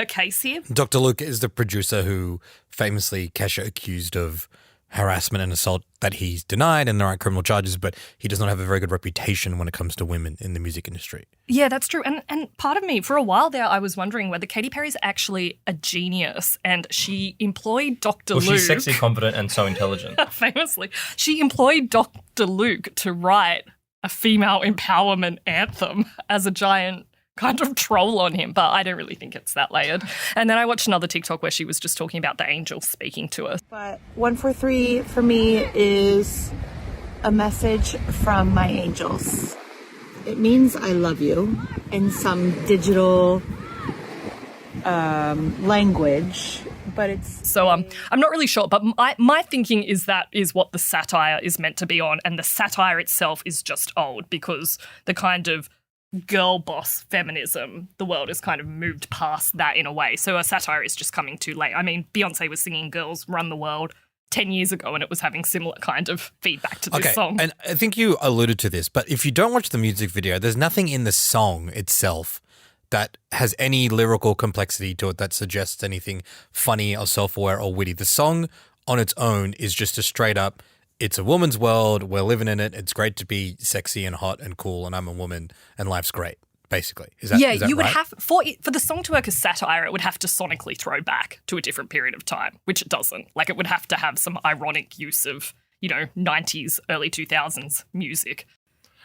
Speaker 3: case here.
Speaker 1: Dr. Luke is the producer who famously Kesha accused of harassment and assault that he's denied, and there aren't criminal charges, but he does not have a very good reputation when it comes to women in the music industry.
Speaker 3: Yeah, that's true. And part of me, for a while there, I was wondering whether Katy Perry's actually a genius, and she employed Dr. Luke.
Speaker 2: Well, she's sexy, confident, and so intelligent.
Speaker 3: Famously. She employed Dr. Luke to write a female empowerment anthem as a giant kind of troll on him, but I don't really think it's that layered. And then I watched another TikTok where she was just talking about the angels speaking to us.
Speaker 9: But 143 for me is a message from my angels. It means I love you in some digital language, but it's...
Speaker 3: So I'm not really sure, but my thinking is that is what the satire is meant to be on, and the satire itself is just old because the kind of girl boss feminism, the world has kind of moved past that in a way. So a satire is just coming too late. I mean, Beyonce was singing Girls Run the World 10 years ago and it was having similar kind of feedback to this song.
Speaker 1: And I think you alluded to this, but if you don't watch the music video, there's nothing in the song itself that has any lyrical complexity to it that suggests anything funny or self-aware or witty. The song on its own is just a straight up, it's a woman's world, we're living in it, it's great to be sexy and hot and cool, and I'm a woman and life's great, basically. Is that
Speaker 3: you would
Speaker 1: right?
Speaker 3: have, for the song to work as satire, it would have to sonically throw back to a different period of time, which it doesn't. Like, it would have to have some ironic use of, 90s, early 2000s music.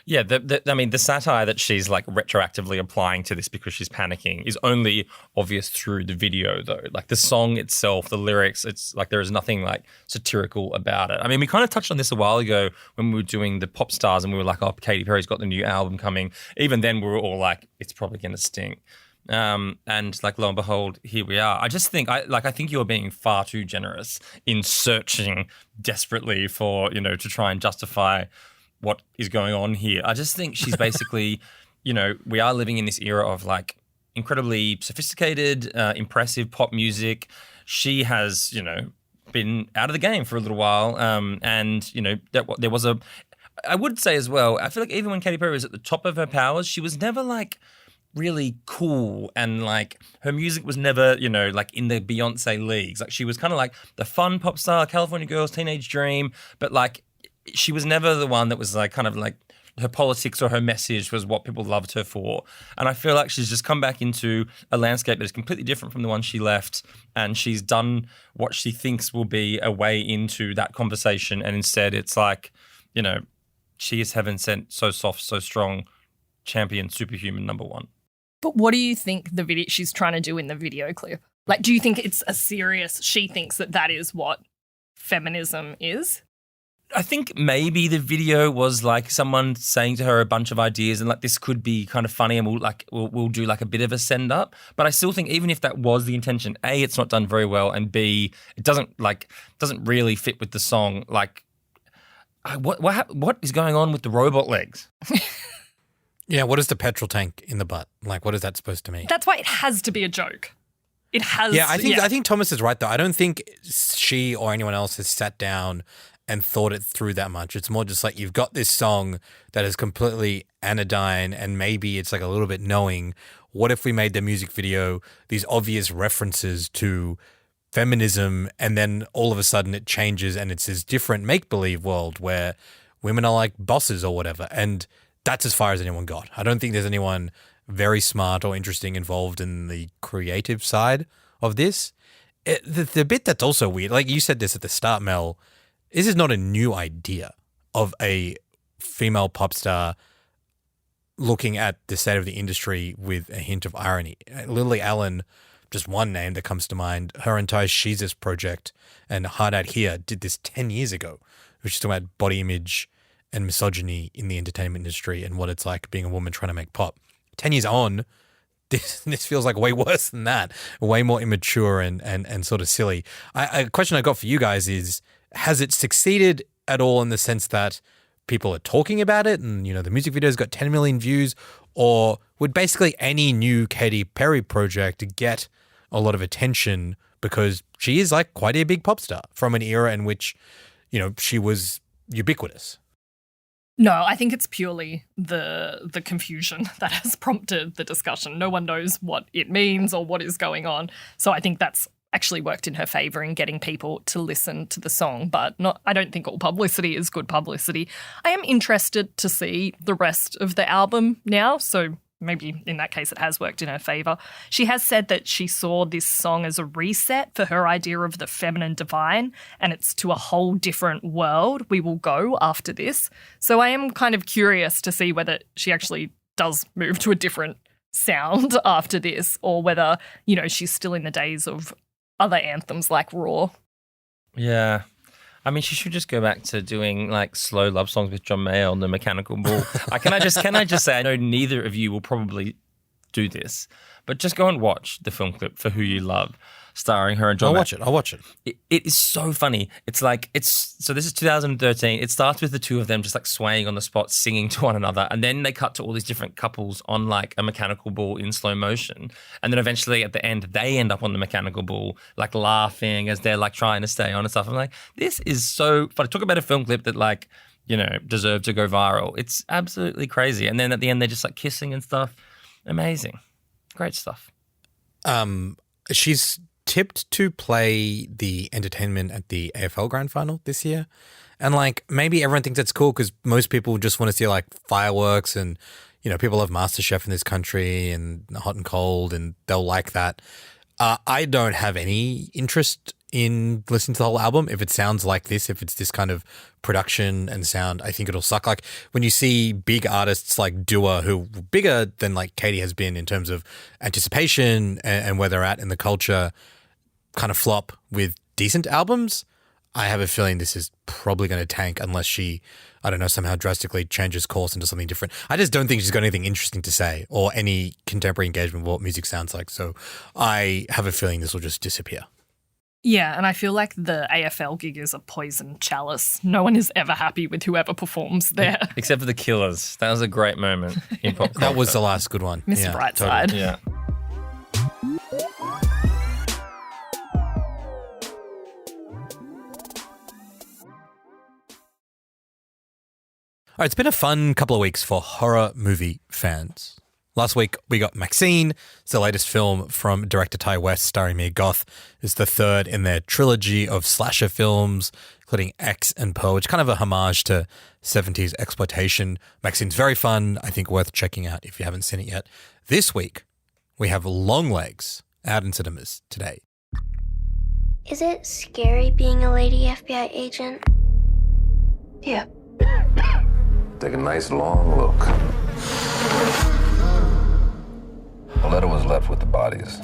Speaker 2: Yeah, the satire that she's like retroactively applying to this because she's panicking is only obvious through the video, though. Like the song itself, the lyrics, it's like there is nothing like satirical about it. I mean, we kind of touched on this a while ago when we were doing the pop stars and we were like, oh, Katy Perry's got the new album coming. Even then we were all like, it's probably going to stink. And like, lo and behold, here we are. I just think, I think you're being far too generous in searching desperately for, to try and justify what is going on here. I just think she's basically, we are living in this era of like incredibly sophisticated, impressive pop music. She has, been out of the game for a little while. And, there was I would say as well, I feel like even when Katy Perry was at the top of her powers, she was never like really cool and like her music was never, like in the Beyonce leagues. Like she was kind of like the fun pop star, California Girls, Teenage Dream, but like she was never the one that was like kind of like her politics or her message was what people loved her for. And I feel like she's just come back into a landscape that is completely different from the one she left. And she's done what she thinks will be a way into that conversation. And instead it's like, she is heaven sent, so soft, so strong, champion, superhuman #1.
Speaker 3: But what do you think the video she's trying to do in the video clip? Like, do you think it's a serious, she thinks that is what feminism is?
Speaker 2: I think maybe the video was like someone saying to her a bunch of ideas and like this could be kind of funny and we'll do like a bit of a send up. But I still think even if that was the intention, A, it's not done very well, and B, it doesn't really fit with the song. Like, what is going on with the robot legs?
Speaker 1: Yeah, what is the petrol tank in the butt? Like, what is that supposed to mean?
Speaker 3: That's why it has to be a joke. It has.
Speaker 1: Yeah, I think Thomas is right though. I don't think she or anyone else has sat down and thought it through that much. It's more just like you've got this song that is completely anodyne and maybe it's like a little bit knowing. What if we made the music video these obvious references to feminism and then all of a sudden it changes and it's this different make-believe world where women are like bosses or whatever, and that's as far as anyone got. I don't think there's anyone very smart or interesting involved in the creative side of this. The bit that's also weird, like you said this at the start, Mel, this is not a new idea of a female pop star looking at the state of the industry with a hint of irony. Lily Allen, just one name that comes to mind, her entire Sheezus project and Hard Out Here did this 10 years ago, which is talking about body image and misogyny in the entertainment industry and what it's like being a woman trying to make pop. 10 years on, this feels like way worse than that, way more immature and sort of silly. A question I got for you guys is, has it succeeded at all in the sense that people are talking about it and, the music video's got 10 million views, or would basically any new Katy Perry project get a lot of attention because she is like quite a big pop star from an era in which, she was ubiquitous?
Speaker 3: No, I think it's purely the confusion that has prompted the discussion. No one knows what it means or what is going on. So I think that's actually worked in her favour in getting people to listen to the song, but I don't think all publicity is good publicity. I am interested to see the rest of the album now, so maybe in that case it has worked in her favour. She has said that she saw this song as a reset for her idea of the feminine divine, and it's to a whole different world we will go after this. So I am kind of curious to see whether she actually does move to a different sound after this, or whether, you know, she's still in the days of other anthems like Raw.
Speaker 2: Yeah. I mean, she should just go back to doing like slow love songs with John Mayer on the Mechanical Bull. Can I just say, I know neither of you will probably do this, but just go and watch the film clip for Who You Love, starring her and John Mayer.
Speaker 1: I'll watch it.
Speaker 2: It is so funny. So this is 2013. It starts with the two of them just like swaying on the spot, singing to one another. And then they cut to all these different couples on like a mechanical bull in slow motion. And then eventually at the end, they end up on the mechanical bull, like laughing as they're like trying to stay on and stuff. I'm like, this is so funny. Talk about a film clip that like, you know, deserved to go viral. It's absolutely crazy. And then at the end, they're just like kissing and stuff. Amazing. Great stuff.
Speaker 1: She's tipped to play the entertainment at the AFL Grand Final this year. And like maybe everyone thinks that's cool because most people just want to see like fireworks and, you know, people love MasterChef in this country and hot and cold and they'll like that. I don't have any interest in listening to the whole album. If it sounds like this, if it's this kind of production and sound, I think it'll suck. Like when you see big artists like Dua, who are bigger than like Katy has been in terms of anticipation and where they're at in the culture, kind of flop with decent albums, I have a feeling this is probably going to tank unless she, I don't know, somehow drastically changes course into something different. I just don't think she's got anything interesting to say or any contemporary engagement with what music sounds like. So I have a feeling this will just disappear.
Speaker 3: Yeah, and I feel like the AFL gig is a poison chalice. No one is ever happy with whoever performs there.
Speaker 2: Except for the Killers. That was a great moment in pop culture.
Speaker 1: That was the last good one.
Speaker 3: Miss Brightside.
Speaker 2: Totally. Yeah.
Speaker 1: All right, it's been a fun couple of weeks for horror movie fans. Last week, we got Maxine. It's the latest film from director Ty West starring Mia Goth. It's the third in their trilogy of slasher films, including X and Pearl, which is kind of a homage to 70s exploitation. Maxine's very fun. I think worth checking out if you haven't seen it yet. This week, we have Longlegs out in cinemas today.
Speaker 10: Is it scary being a lady FBI agent?
Speaker 11: Yeah.
Speaker 12: Take a nice long look. A letter was left with the bodies.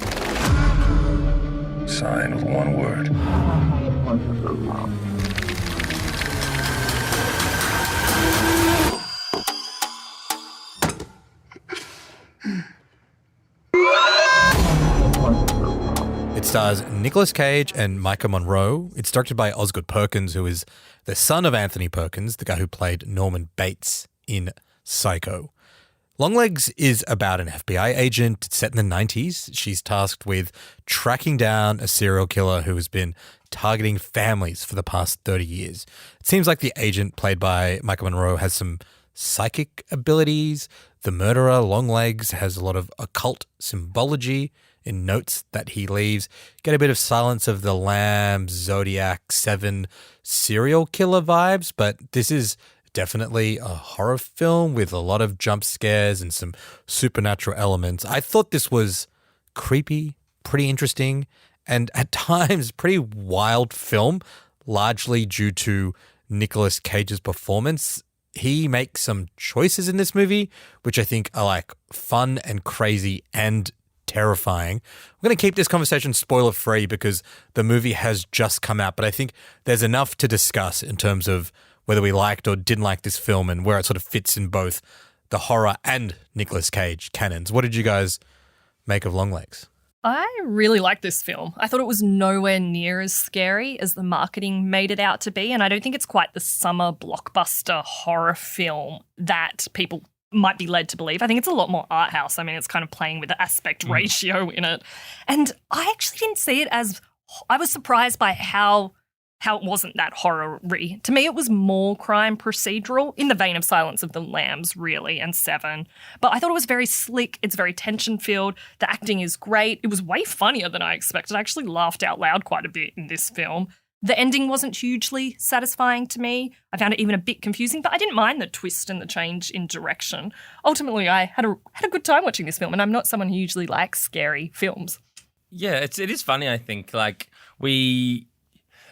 Speaker 12: Signed with one word.
Speaker 1: It stars Nicolas Cage and Micah Monroe. It's directed by Osgood Perkins, who is the son of Anthony Perkins, the guy who played Norman Bates in Psycho. Longlegs is about an FBI agent. It's set in the 90s. She's tasked with tracking down a serial killer who has been targeting families for the past 30 years. It seems like the agent, played by Micah Monroe, has some psychic abilities. The murderer, Longlegs, has a lot of occult symbology in notes that he leaves. Get a bit of Silence of the Lambs, Zodiac, 7 serial killer vibes, but this is definitely a horror film with a lot of jump scares and some supernatural elements. I thought this was creepy, pretty interesting, and at times pretty wild film, largely due to Nicolas Cage's performance. He makes some choices in this movie, which I think are like fun and crazy and terrifying. We're going to keep this conversation spoiler free because the movie has just come out, but I think there's enough to discuss in terms of whether we liked or didn't like this film and where it sort of fits in both the horror and Nicolas Cage canons. What did you guys make of Longlegs?
Speaker 3: I really like this film. I thought it was nowhere near as scary as the marketing made it out to be, and I don't think it's quite the summer blockbuster horror film that people might be led to believe. I think it's a lot more art house. I mean, it's kind of playing with the aspect ratio in it. And I actually didn't see it as, I was surprised by how how it wasn't that horror-y. To me, it was more crime procedural, in the vein of Silence of the Lambs, really, and Seven. But I thought it was very slick. It's very tension-filled. The acting is great. It was way funnier than I expected. I actually laughed out loud quite a bit in this film. The ending wasn't hugely satisfying to me. I found it even a bit confusing, but I didn't mind the twist and the change in direction. Ultimately, I had a good time watching this film, and I'm not someone who usually likes scary films.
Speaker 2: Yeah, it is funny, I think. Like,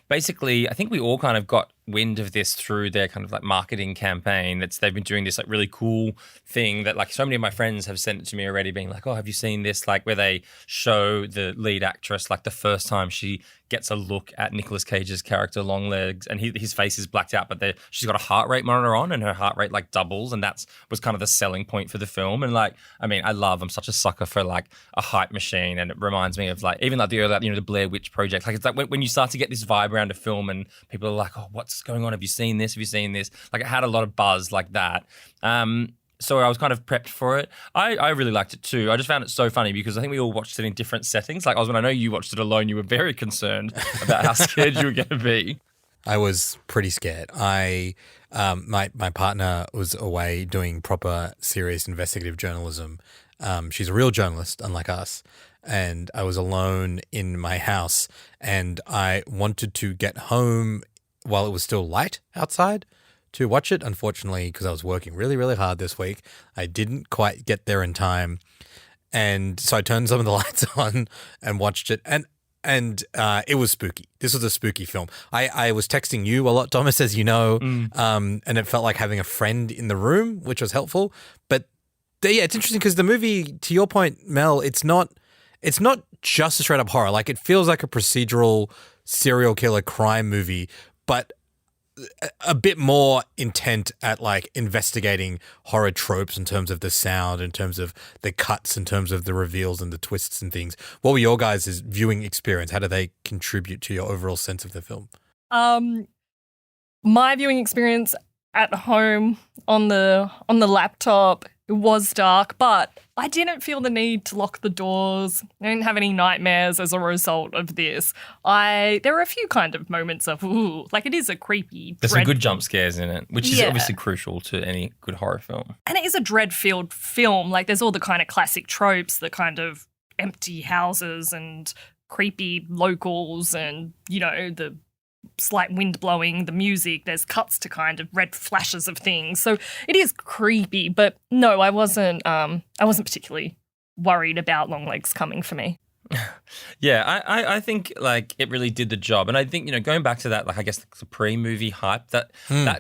Speaker 2: basically, I think we all kind of got wind of this through their kind of like marketing campaign. They've been doing this like really cool thing that like so many of my friends have sent it to me already, being like, oh, have you seen this? Like where they show the lead actress like the first time she gets a look at Nicolas Cage's character Longlegs, and his face is blacked out, but she's got a heart rate monitor on, and her heart rate like doubles, and was kind of the selling point for the film. And like, I mean, I'm such a sucker for like a hype machine, and it reminds me of like even like the early, the Blair Witch Project. Like it's like when you start to get this vibe around a film, and people are like, oh, what's going on? Have you seen this? Have you seen this? Like it had a lot of buzz like that. So I was kind of prepped for it. I really liked it too. I just found it so funny because I think we all watched it in different settings. Like Osman, I know you watched it alone. You were very concerned about how scared you were going to be.
Speaker 1: I was pretty scared. My partner was away doing proper, serious investigative journalism. She's a real journalist, unlike us. And I was alone in my house, and I wanted to get home while it was still light outside to watch it. Unfortunately, because I was working really, really hard this week, I didn't quite get there in time. And so I turned some of the lights on and watched it. And it was spooky. This was a spooky film. I was texting you a lot, Thomas, as you know, and it felt like having a friend in the room, which was helpful. But yeah, it's interesting because the movie, to your point, Mel, it's not just a straight up horror. Like it feels like a procedural serial killer crime movie, but a bit more intent at like investigating horror tropes in terms of the sound, in terms of the cuts, in terms of the reveals and the twists and things. What were your guys' viewing experience? How do they contribute to your overall sense of the film?
Speaker 3: My viewing experience at home on the laptop, it was dark, but I didn't feel the need to lock the doors. I didn't have any nightmares as a result of this. There were a few kind of moments of, ooh, like it is a creepy,
Speaker 2: There's some good jump scares in it, which is obviously crucial to any good horror film.
Speaker 3: And it is a dread-filled film. Like there's all the kind of classic tropes, the kind of empty houses and creepy locals and, the slight wind blowing, the music, there's cuts to kind of red flashes of things. So it is creepy, but no, I wasn't particularly worried about Longlegs coming for me.
Speaker 2: Yeah, I think like it really did the job. And I think, going back to that, like I guess the pre-movie hype, that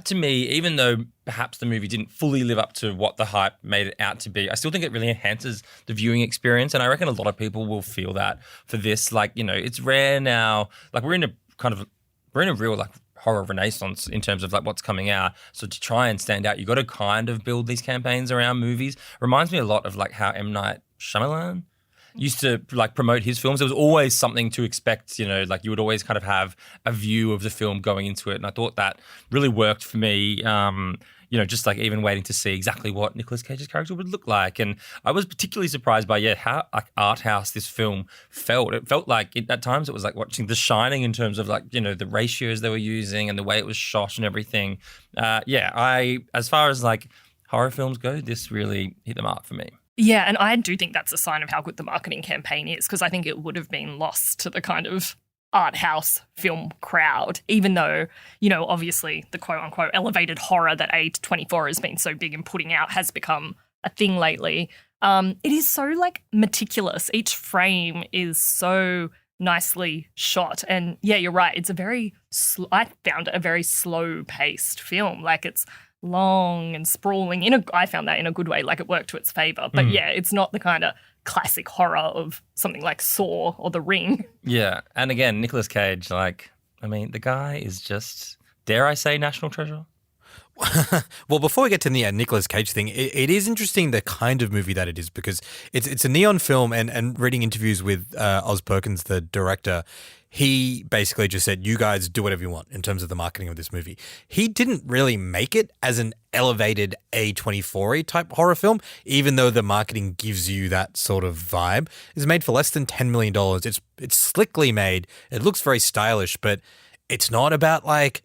Speaker 2: to me, even though perhaps the movie didn't fully live up to what the hype made it out to be, I still think it really enhances the viewing experience. And I reckon a lot of people will feel that for this. Like, it's rare now, like we're in a real like horror renaissance in terms of like what's coming out. So to try and stand out, you got to kind of build these campaigns around movies. Reminds me a lot of like how M. Night Shyamalan used to like promote his films. There was always something to expect, like you would always kind of have a view of the film going into it. And I thought that really worked for me. Just like even waiting to see exactly what Nicolas Cage's character would look like. And I was particularly surprised by, how like art house this film felt. It felt like at times it was like watching The Shining in terms of like, the ratios they were using and the way it was shot and everything. As far as like horror films go, this really hit the mark for me.
Speaker 3: Yeah, and I do think that's a sign of how good the marketing campaign is, because I think it would have been lost to the kind of art house film crowd, even though, obviously the quote-unquote elevated horror that A24 has been so big in putting out has become a thing lately. It is so, like, meticulous. Each frame is so nicely shot. And, yeah, you're right. It's I found it a very slow-paced film. Like, it's long and sprawling. I found that in a good way. Like, it worked to its favour. But, yeah, it's not the kind of classic horror of something like Saw or The Ring.
Speaker 2: Yeah. And again, Nicolas Cage, the guy is just, dare I say, national treasure?
Speaker 1: Well, before we get to the Nicolas Cage thing, it is interesting the kind of movie that it is, because it's a neon film, and reading interviews with Oz Perkins, the director, he basically just said, you guys do whatever you want in terms of the marketing of this movie. He didn't really make it as an elevated A24 type horror film, even though the marketing gives you that sort of vibe. It's made for less than $10 million. It's slickly made. It looks very stylish, but It's not about like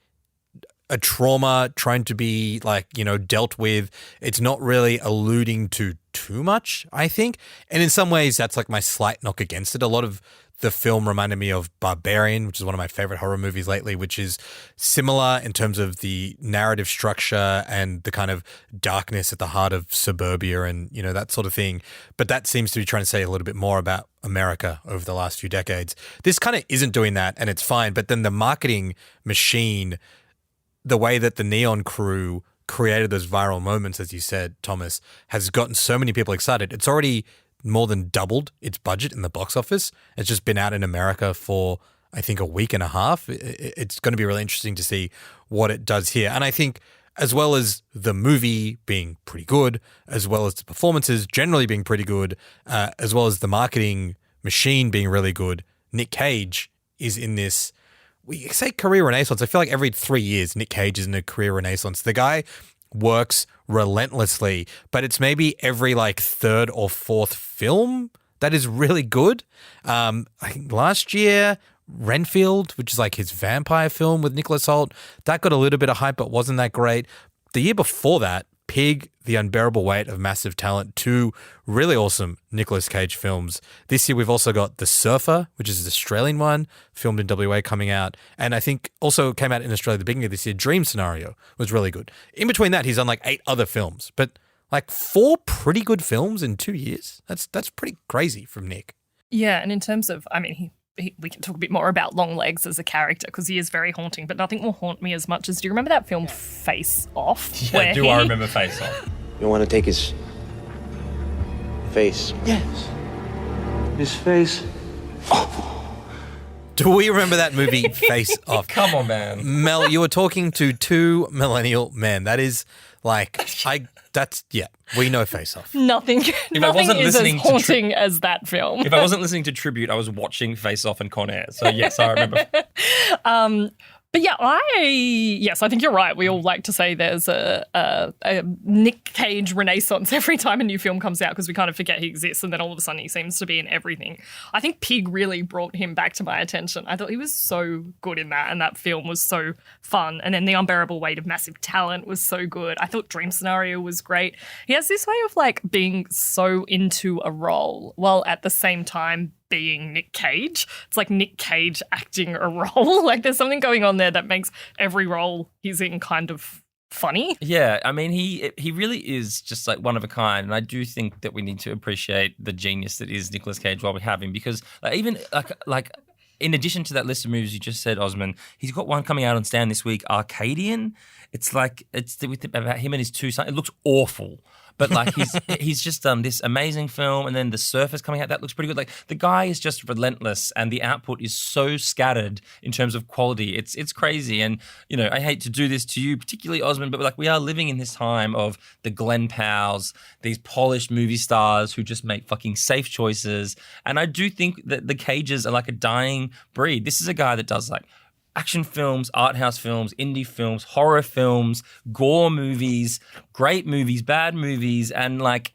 Speaker 1: a trauma trying to be like, dealt with. It's not really alluding to too much, I think. And in some ways, that's like my slight knock against it. A lot of the film reminded me of Barbarian, which is one of my favorite horror movies lately, which is similar in terms of the narrative structure and the kind of darkness at the heart of suburbia and, that sort of thing. But that seems to be trying to say a little bit more about America over the last few decades. This kind of isn't doing that, and it's fine. But then the marketing machine, the way that the Neon crew created those viral moments, as you said, Thomas, has gotten so many people excited. It's already more than doubled its budget in the box office. It's just been out in America for, I think, a week and a half. It's going to be really interesting to see what it does here. And I think as well as the movie being pretty good, as well as the performances generally being pretty good, as well as the marketing machine being really good, Nick Cage is in this, we say career renaissance. I feel like every 3 years Nick Cage is in a career renaissance. The guy works relentlessly, but it's maybe every like third or fourth film that is really good. I think last year, Renfield, which is like his vampire film with Nicholas Hoult, that got a little bit of hype, but wasn't that great. The year before that, Pig, The Unbearable Weight of Massive Talent, 2 really awesome Nicolas Cage films. This year we've also got The Surfer, which is an Australian one, filmed in WA, coming out. And I think also came out in Australia at the beginning of this year, Dream Scenario was really good. In between that, he's done like 8 other films, but like 4 pretty good films in 2 years. That's pretty crazy from Nick.
Speaker 3: Yeah, and in terms of, we can talk a bit more about Longlegs as a character because he is very haunting, but nothing will haunt me as much as, do you remember that film Face Off?
Speaker 2: Yeah, I remember Face Off?
Speaker 13: You want to take his face?
Speaker 14: Yes. His face.
Speaker 1: Do we remember that movie Face Off?
Speaker 2: Come on, man.
Speaker 1: Mel, you were talking to 2 millennial men. That is like, we know Face Off.
Speaker 3: Nothing is as haunting as that film.
Speaker 2: If I wasn't listening to Tribute, I was watching Face Off and Con Air. So yes, I remember.
Speaker 3: But yeah, I think you're right. We all like to say there's a Nick Cage renaissance every time a new film comes out because we kind of forget he exists and then all of a sudden he seems to be in everything. I think Pig really brought him back to my attention. I thought he was so good in that and that film was so fun. And then The Unbearable Weight of Massive Talent was so good. I thought Dream Scenario was great. He has this way of like being so into a role while at the same time being Nick Cage. It's like Nick Cage acting a role. Like there's something going on there that makes every role he's in kind of funny.
Speaker 2: Yeah, I mean, he really is just like one of a kind, and I do think that we need to appreciate the genius that is Nicolas Cage while we have him, because even like in addition to that list of movies you just said, Osman, he's got one coming out on Stan this week, Arcadian. It's like about him and his 2 sons. It looks awful. But like he's just done this amazing film, and then The Surfer's coming out. That looks pretty good. Like the guy is just relentless, and the output is so scattered in terms of quality. It's crazy. And I hate to do this to you, particularly Osman, but like we are living in this time of the Glenn Powells, these polished movie stars who just make fucking safe choices. And I do think that the Cages are like a dying breed. This is a guy that does like action films, art house films, indie films, horror films, gore movies, great movies, bad movies, and like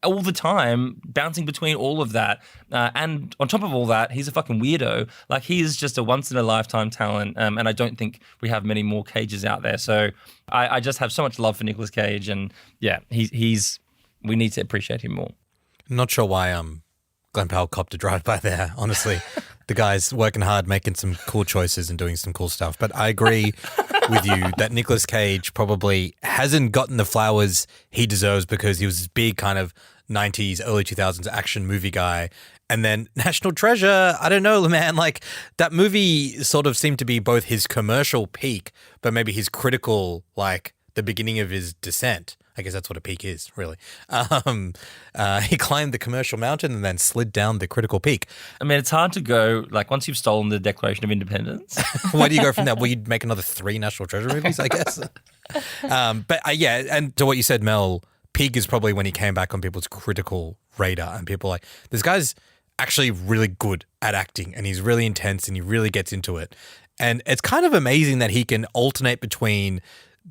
Speaker 2: all the time bouncing between all of that. And on top of all that, he's a fucking weirdo. Like he is just a once in a lifetime talent. And I don't think we have many more Cages out there. So I just have so much love for Nicolas Cage, and yeah, we need to appreciate him more.
Speaker 1: Not sure why Glenn Powell copped a drive by there, honestly. The guy's working hard, making some cool choices and doing some cool stuff. But I agree with you that Nicolas Cage probably hasn't gotten the flowers he deserves because he was this big kind of 90s, early 2000s action movie guy. And then National Treasure, I don't know, man, like that movie sort of seemed to be both his commercial peak, but maybe his critical, like the beginning of his descent. I guess that's what a peak is, really. He climbed the commercial mountain and then slid down the critical peak.
Speaker 2: I mean, it's hard to go, like, once you've stolen the Declaration of Independence.
Speaker 1: Where do you go from there? Well, you'd make another 3 National Treasure movies, I guess. Yeah, and to what you said, Mel, Pig is probably when he came back on people's critical radar, and people are like, this guy's actually really good at acting, and he's really intense, and he really gets into it. And it's kind of amazing that he can alternate between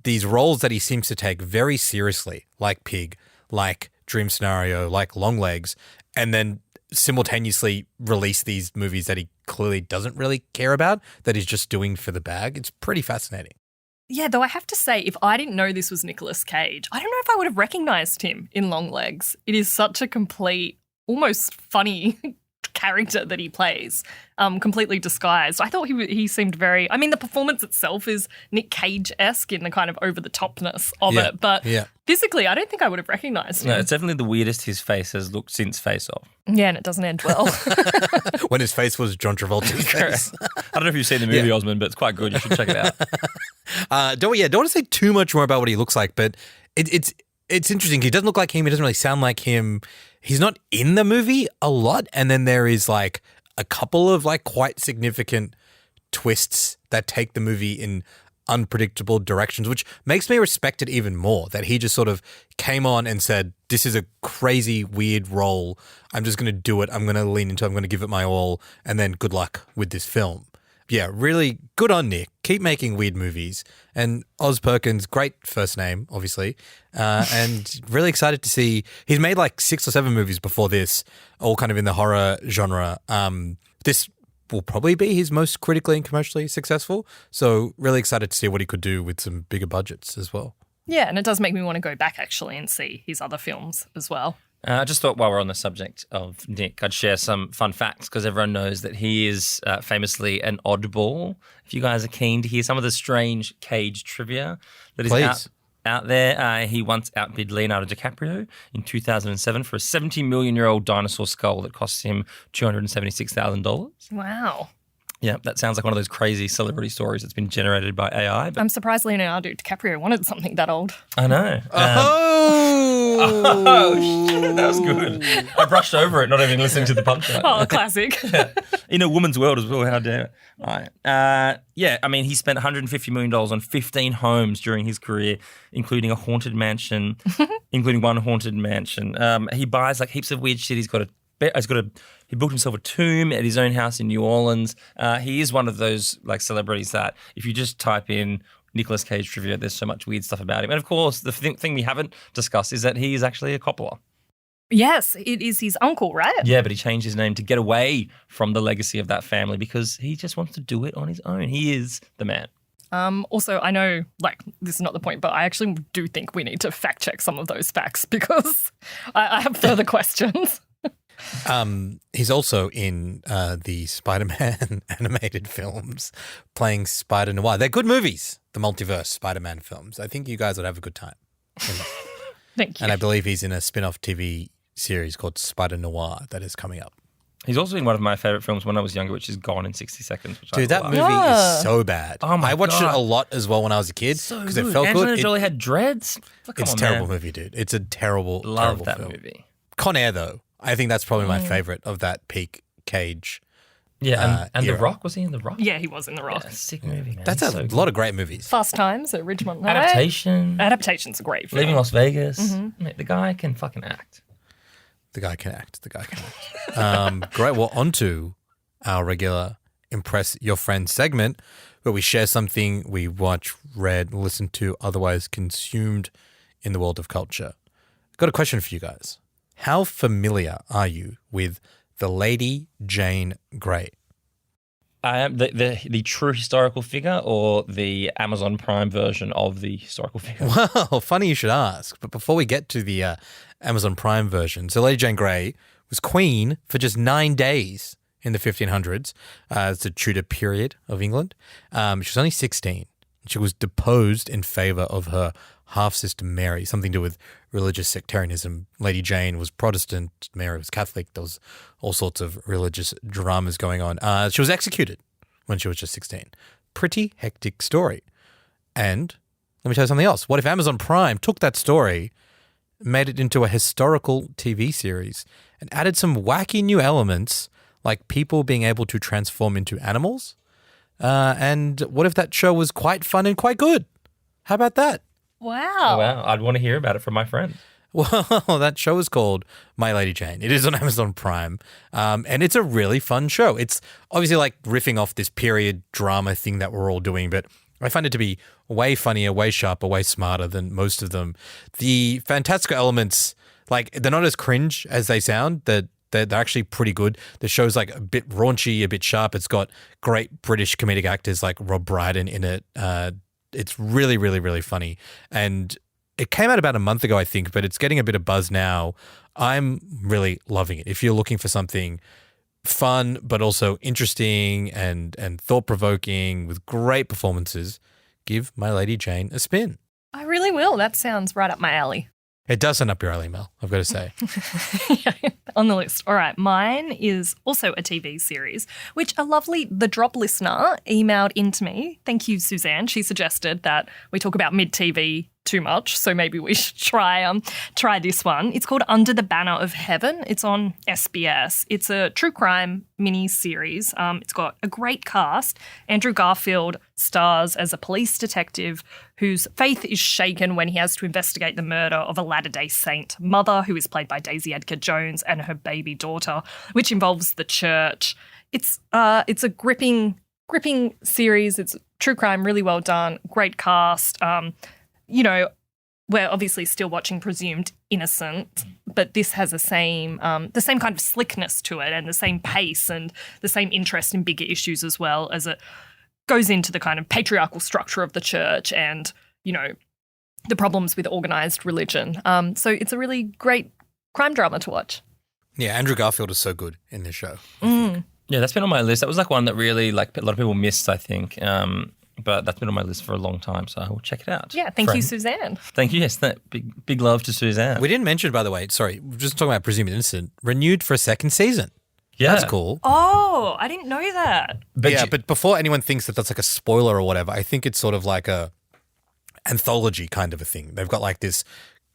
Speaker 1: these roles that he seems to take very seriously, like Pig, like Dream Scenario, like Longlegs, and then simultaneously release these movies that he clearly doesn't really care about, that he's just doing for the bag. It's pretty fascinating.
Speaker 3: Yeah, though I have to say, if I didn't know this was Nicolas Cage, I don't know if I would have recognised him in Longlegs. It is such a complete, almost funny character that he plays, completely disguised. I thought he seemed very... I mean, the performance itself is Nick Cage-esque in the kind of over-the-topness of it, but physically, I don't think I would have recognised him.
Speaker 2: No, it's definitely the weirdest his face has looked since Face Off.
Speaker 3: Yeah, and it doesn't end well.
Speaker 1: When his face was John Travolta's face.
Speaker 2: I don't know if you've seen the movie, Osman, but it's quite good. You should check it out.
Speaker 1: Don't want to say too much more about what he looks like, but it's interesting. He doesn't look like him. He doesn't really sound like him. He's not in the movie a lot. And then there is like a couple of like quite significant twists that take the movie in unpredictable directions, which makes me respect it even more, that he just sort of came on and said, this is a crazy, weird role. I'm just going to do it. I'm going to lean into it. I'm going to give it my all. And then good luck with this film. Yeah, really good on Nick. Keep making weird movies. And Oz Perkins, great first name, obviously. And really excited to see, he's made like 6 or 7 movies before this, all kind of in the horror genre. This will probably be his most critically and commercially successful. So really excited to see what he could do with some bigger budgets as well.
Speaker 3: Yeah, and it does make me want to go back actually and see his other films as well.
Speaker 2: I just thought while we're on the subject of Nick, I'd share some fun facts because everyone knows that he is famously an oddball. If you guys are keen to hear some of the strange Cage trivia that is out there, he once outbid Leonardo DiCaprio in 2007 for a 70-million-year-old dinosaur skull that cost him $276,000.
Speaker 3: Wow.
Speaker 2: Yeah, that sounds like one of those crazy celebrity stories that's been generated by AI. But
Speaker 3: I'm surprised Leonardo DiCaprio wanted something that old.
Speaker 2: I know. Shit, that was good. I brushed over it, not even listening to the punchline.
Speaker 3: Oh, classic.
Speaker 2: In a woman's world as well, how dare it. Right. Yeah, I mean, he spent $150 million on 15 homes during his career, including a haunted mansion, including one haunted mansion. He buys like heaps of weird shit. He built himself a tomb at his own house in New Orleans. He is one of those like celebrities that if you just type in Nicolas Cage trivia, there's so much weird stuff about him. And of course, the thing we haven't discussed is that he is actually a Coppola.
Speaker 3: Yes, it is his uncle, right?
Speaker 2: Yeah, but he changed his name to get away from the legacy of that family because he just wants to do it on his own. He is the man.
Speaker 3: Also, I know, like, this is not the point, but I actually do think we need to fact check some of those facts because I have further questions.
Speaker 1: He's also in the Spider-Man animated films, playing Spider-Noir. They're good movies, the multiverse Spider-Man films. I think you guys would have a good time.
Speaker 3: Thank you.
Speaker 1: And I believe he's in a spin-off TV series called Spider-Noir that is coming up.
Speaker 2: He's also in one of my favourite films when I was younger, which is Gone in 60 Seconds. Which
Speaker 1: Dude, that movie is so bad.
Speaker 2: Oh my
Speaker 1: I watched
Speaker 2: God.
Speaker 1: it a lot as well when I was a kid because it felt
Speaker 2: Angelina
Speaker 1: good.
Speaker 2: Jolie had dreads.
Speaker 1: It's a terrible movie, dude. It's a terrible,
Speaker 2: Love
Speaker 1: terrible
Speaker 2: that
Speaker 1: film.
Speaker 2: movie.
Speaker 1: Con Air, though. I think that's probably my favourite of that peak Cage.
Speaker 2: Yeah, and The
Speaker 1: era.
Speaker 2: Rock, was he in The Rock?
Speaker 3: Yeah, he was in The Rock.
Speaker 2: Yeah, sick movie, man.
Speaker 1: That's
Speaker 2: He's
Speaker 1: a
Speaker 2: so
Speaker 1: lot
Speaker 2: good.
Speaker 1: of great movies.
Speaker 3: Fast Times at Ridgemont High.
Speaker 2: Adaptation.
Speaker 3: Adaptation's a great film.
Speaker 2: Leaving Las Vegas. Mate, the guy can fucking act.
Speaker 1: The guy can act. Great. Well, on to our regular Impress Your Friend segment where we share something we watch, read, listened to, otherwise consumed in the world of culture. Got a question for you guys. How familiar are you with the Lady Jane Grey?
Speaker 2: I am the true historical figure or the Amazon Prime version of the historical figure?
Speaker 1: Well, funny you should ask. But before we get to the Amazon Prime version, so Lady Jane Grey was queen for just 9 days in the 1500s. It's the Tudor period of England. She was only 16. She was deposed in favour of her half-sister Mary, something to do with religious sectarianism. Lady Jane was Protestant, Mary was Catholic. There was all sorts of religious dramas going on. She was executed when she was just 16. Pretty hectic story. And let me tell you something else. What if Amazon Prime took that story, made it into a historical TV series, and added some wacky new elements like people being able to transform into animals? And what if that show was quite fun and quite good? How about that?
Speaker 3: Wow.
Speaker 2: Wow, I'd want to hear about it from my friend.
Speaker 1: Well, that show is called My Lady Jane. It is on Amazon Prime, and it's a really fun show. It's obviously like riffing off this period drama thing that we're all doing, but I find it to be way funnier, way sharper, way smarter than most of them. The fantastical elements, like they're not as cringe as they sound. That They're actually pretty good. The show's like a bit raunchy, a bit sharp. It's got great British comedic actors like Rob Brydon in it. It's really, really, really funny. And it came out about a month ago, I think, but it's getting a bit of buzz now. I'm really loving it. If you're looking for something fun but also interesting and thought-provoking with great performances, give My Lady Jane a spin.
Speaker 3: I really will. That sounds right up my alley.
Speaker 1: It does send up your alley, Mel, I've got to say.
Speaker 3: Yeah, on the list. All right, mine is also a TV series, which a lovely The Drop listener emailed into me. Thank you, Suzanne. She suggested that we talk about mid-TV too much, so maybe we should try this one. It's called Under the Banner of Heaven. It's on SBS. It's a true crime mini-series. It's got a great cast. Andrew Garfield stars as a police detective whose faith is shaken when he has to investigate the murder of a Latter-day Saint mother, who is played by Daisy Edgar Jones, and her baby daughter, which involves the church. It's a gripping series. It's true crime, really well done, great cast. You know, we're obviously still watching Presumed Innocent, but this has the same kind of slickness to it and the same pace and the same interest in bigger issues as well, as it goes into the kind of patriarchal structure of the church and, you know, the problems with organised religion. So it's a really great crime drama to watch.
Speaker 1: Yeah, Andrew Garfield is so good in this show.
Speaker 2: Yeah, that's been on my list. That was like one that really like a lot of people missed, I think. But that's been on my list for a long time, so I will check it out.
Speaker 3: Yeah, thank you, Suzanne.
Speaker 2: Thank you. Yes, big love to Suzanne.
Speaker 1: We didn't mention, by the way, sorry, we're just talking about Presumed Innocent, renewed for a second season.
Speaker 2: Yeah.
Speaker 1: That's cool.
Speaker 3: Oh, I didn't know that.
Speaker 1: But before anyone thinks that that's like a spoiler or whatever, I think it's sort of like a anthology kind of a thing. They've got like this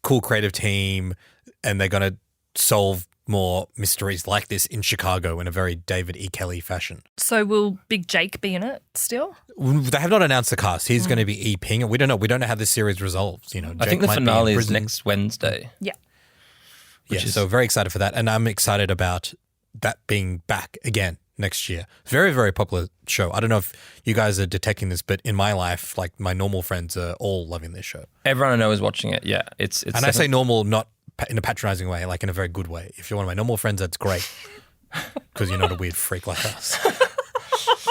Speaker 1: cool creative team and they're going to solve more mysteries like this in Chicago in a very David E. Kelly fashion.
Speaker 3: So will Big Jake be in it still?
Speaker 1: They have not announced the cast. He's going to be EPing it. We don't know. We don't know how this series resolves. You know,
Speaker 2: I think the finale is next Wednesday.
Speaker 3: Yeah.
Speaker 1: So very excited for that. And I'm excited about that being back again next year. Very, very popular show. I don't know if you guys are detecting this, but in my life, like my normal friends are all loving this show.
Speaker 2: Everyone I know is watching it. Yeah. It's
Speaker 1: and I say normal, not in a patronizing way, like in a very good way. If you're one of my normal friends, that's great because you're not a weird freak like us.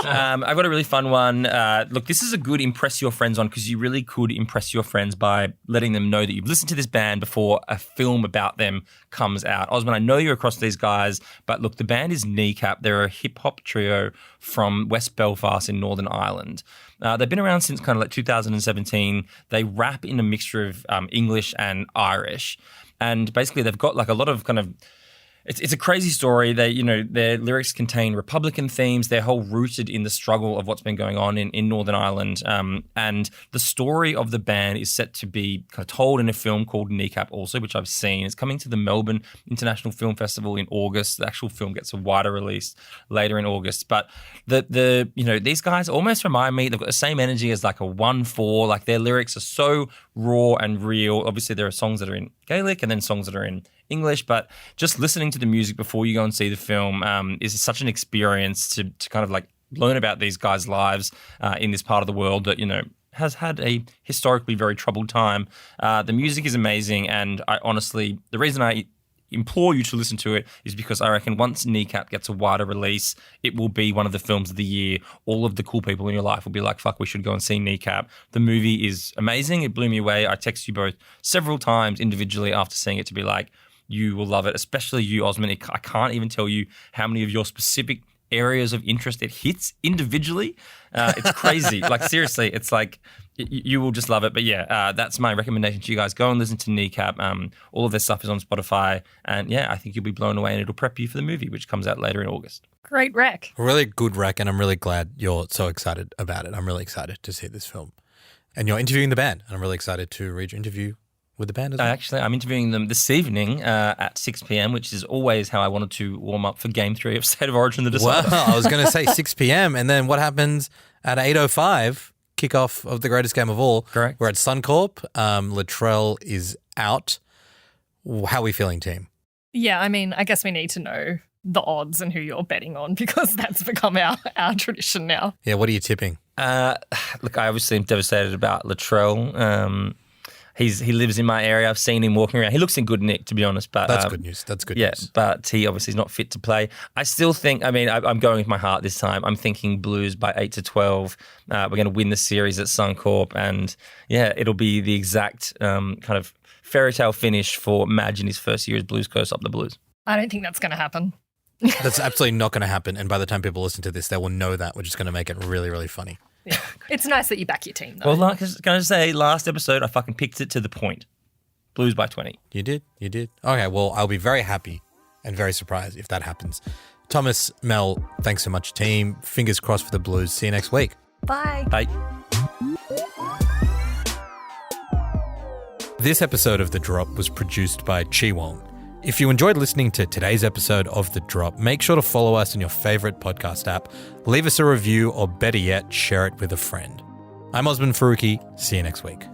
Speaker 2: I've got a really fun one. Look, this is a good impress your friends on because you really could impress your friends by letting them know that you've listened to this band before a film about them comes out. Osman, I know you're across these guys, but look, the band is Kneecap. They're a hip-hop trio from West Belfast in Northern Ireland. They've been around since kind of like 2017. They rap in a mixture of English and Irish. And basically they've got like a lot of kind of It's a crazy story. They, you know, their lyrics contain Republican themes. They're whole rooted in the struggle of what's been going on in Northern Ireland. And the story of the band is set to be kind of told in a film called Kneecap also, which I've seen. It's coming to the Melbourne International Film Festival in August. The actual film gets a wider release later in August. But the you know, these guys almost remind me, they've got the same energy as like a 1-4. Like their lyrics are so raw and real. Obviously there are songs that are in Gaelic and then songs that are in English, but just listening to the music before you go and see the film is such an experience to kind of like learn about these guys' lives in this part of the world that, you know, has had a historically very troubled time. The music is amazing, and I honestly, the reason I implore you to listen to it is because I reckon once Kneecap gets a wider release, it will be one of the films of the year. All of the cool people in your life will be like, fuck, we should go and see Kneecap. The movie is amazing. It blew me away. I texted you both several times individually after seeing it to be like, you will love it, especially you, Osman. I can't even tell you how many of your specific areas of interest it hits individually. It's crazy. Like, seriously, it's like you will just love it. But yeah, that's my recommendation to you guys. Go and listen to Kneecap. All of their stuff is on Spotify. And yeah, I think you'll be blown away, and it'll prep you for the movie, which comes out later in August.
Speaker 3: Great rec.
Speaker 1: Really good rec, and I'm really glad you're so excited about it. I'm really excited to see this film. And you're interviewing the band, and I'm really excited to read your interview with the band as well.
Speaker 2: Actually, I'm interviewing them this evening at 6 p.m, which is always how I wanted to warm up for Game 3 of State of Origin, the Decider.
Speaker 1: Well, I was going to say 6 p.m, and then what happens at 8:05, kickoff of the greatest game of all.
Speaker 2: Correct.
Speaker 1: We're at Suncorp. Latrell is out. How are we feeling, team?
Speaker 3: Yeah, I mean, I guess we need to know the odds and who you're betting on, because that's become our tradition now.
Speaker 1: Yeah, what are you tipping?
Speaker 2: Look, I obviously am devastated about Latrell. He lives in my area. I've seen him walking around. He looks in good nick, to be honest. But
Speaker 1: That's good news. That's good
Speaker 2: yeah,
Speaker 1: news.
Speaker 2: but he obviously is not fit to play. I still think, I'm going with my heart this time. I'm thinking Blues by 8-12. We're going to win the series at Suncorp. And yeah, it'll be the exact kind of fairy tale finish for Madge in his first year as Blues coach up the Blues.
Speaker 3: I don't think that's going to happen.
Speaker 1: That's absolutely not going to happen. And by the time people listen to this, they will know that, which is going to make it really, really funny.
Speaker 3: Yeah. It's nice that you back your team, though.
Speaker 2: Well, like I was going to say, last episode, I fucking picked it to the point. Blues by 20.
Speaker 1: You did? Okay, well, I'll be very happy and very surprised if that happens. Thomas, Mel, thanks so much, team. Fingers crossed for the Blues. See you next week.
Speaker 3: Bye.
Speaker 2: Bye.
Speaker 1: This episode of The Drop was produced by Chi Wong. If you enjoyed listening to today's episode of The Drop, make sure to follow us in your favorite podcast app, leave us a review, or better yet, share it with a friend. I'm Osman Faruqi. See you next week.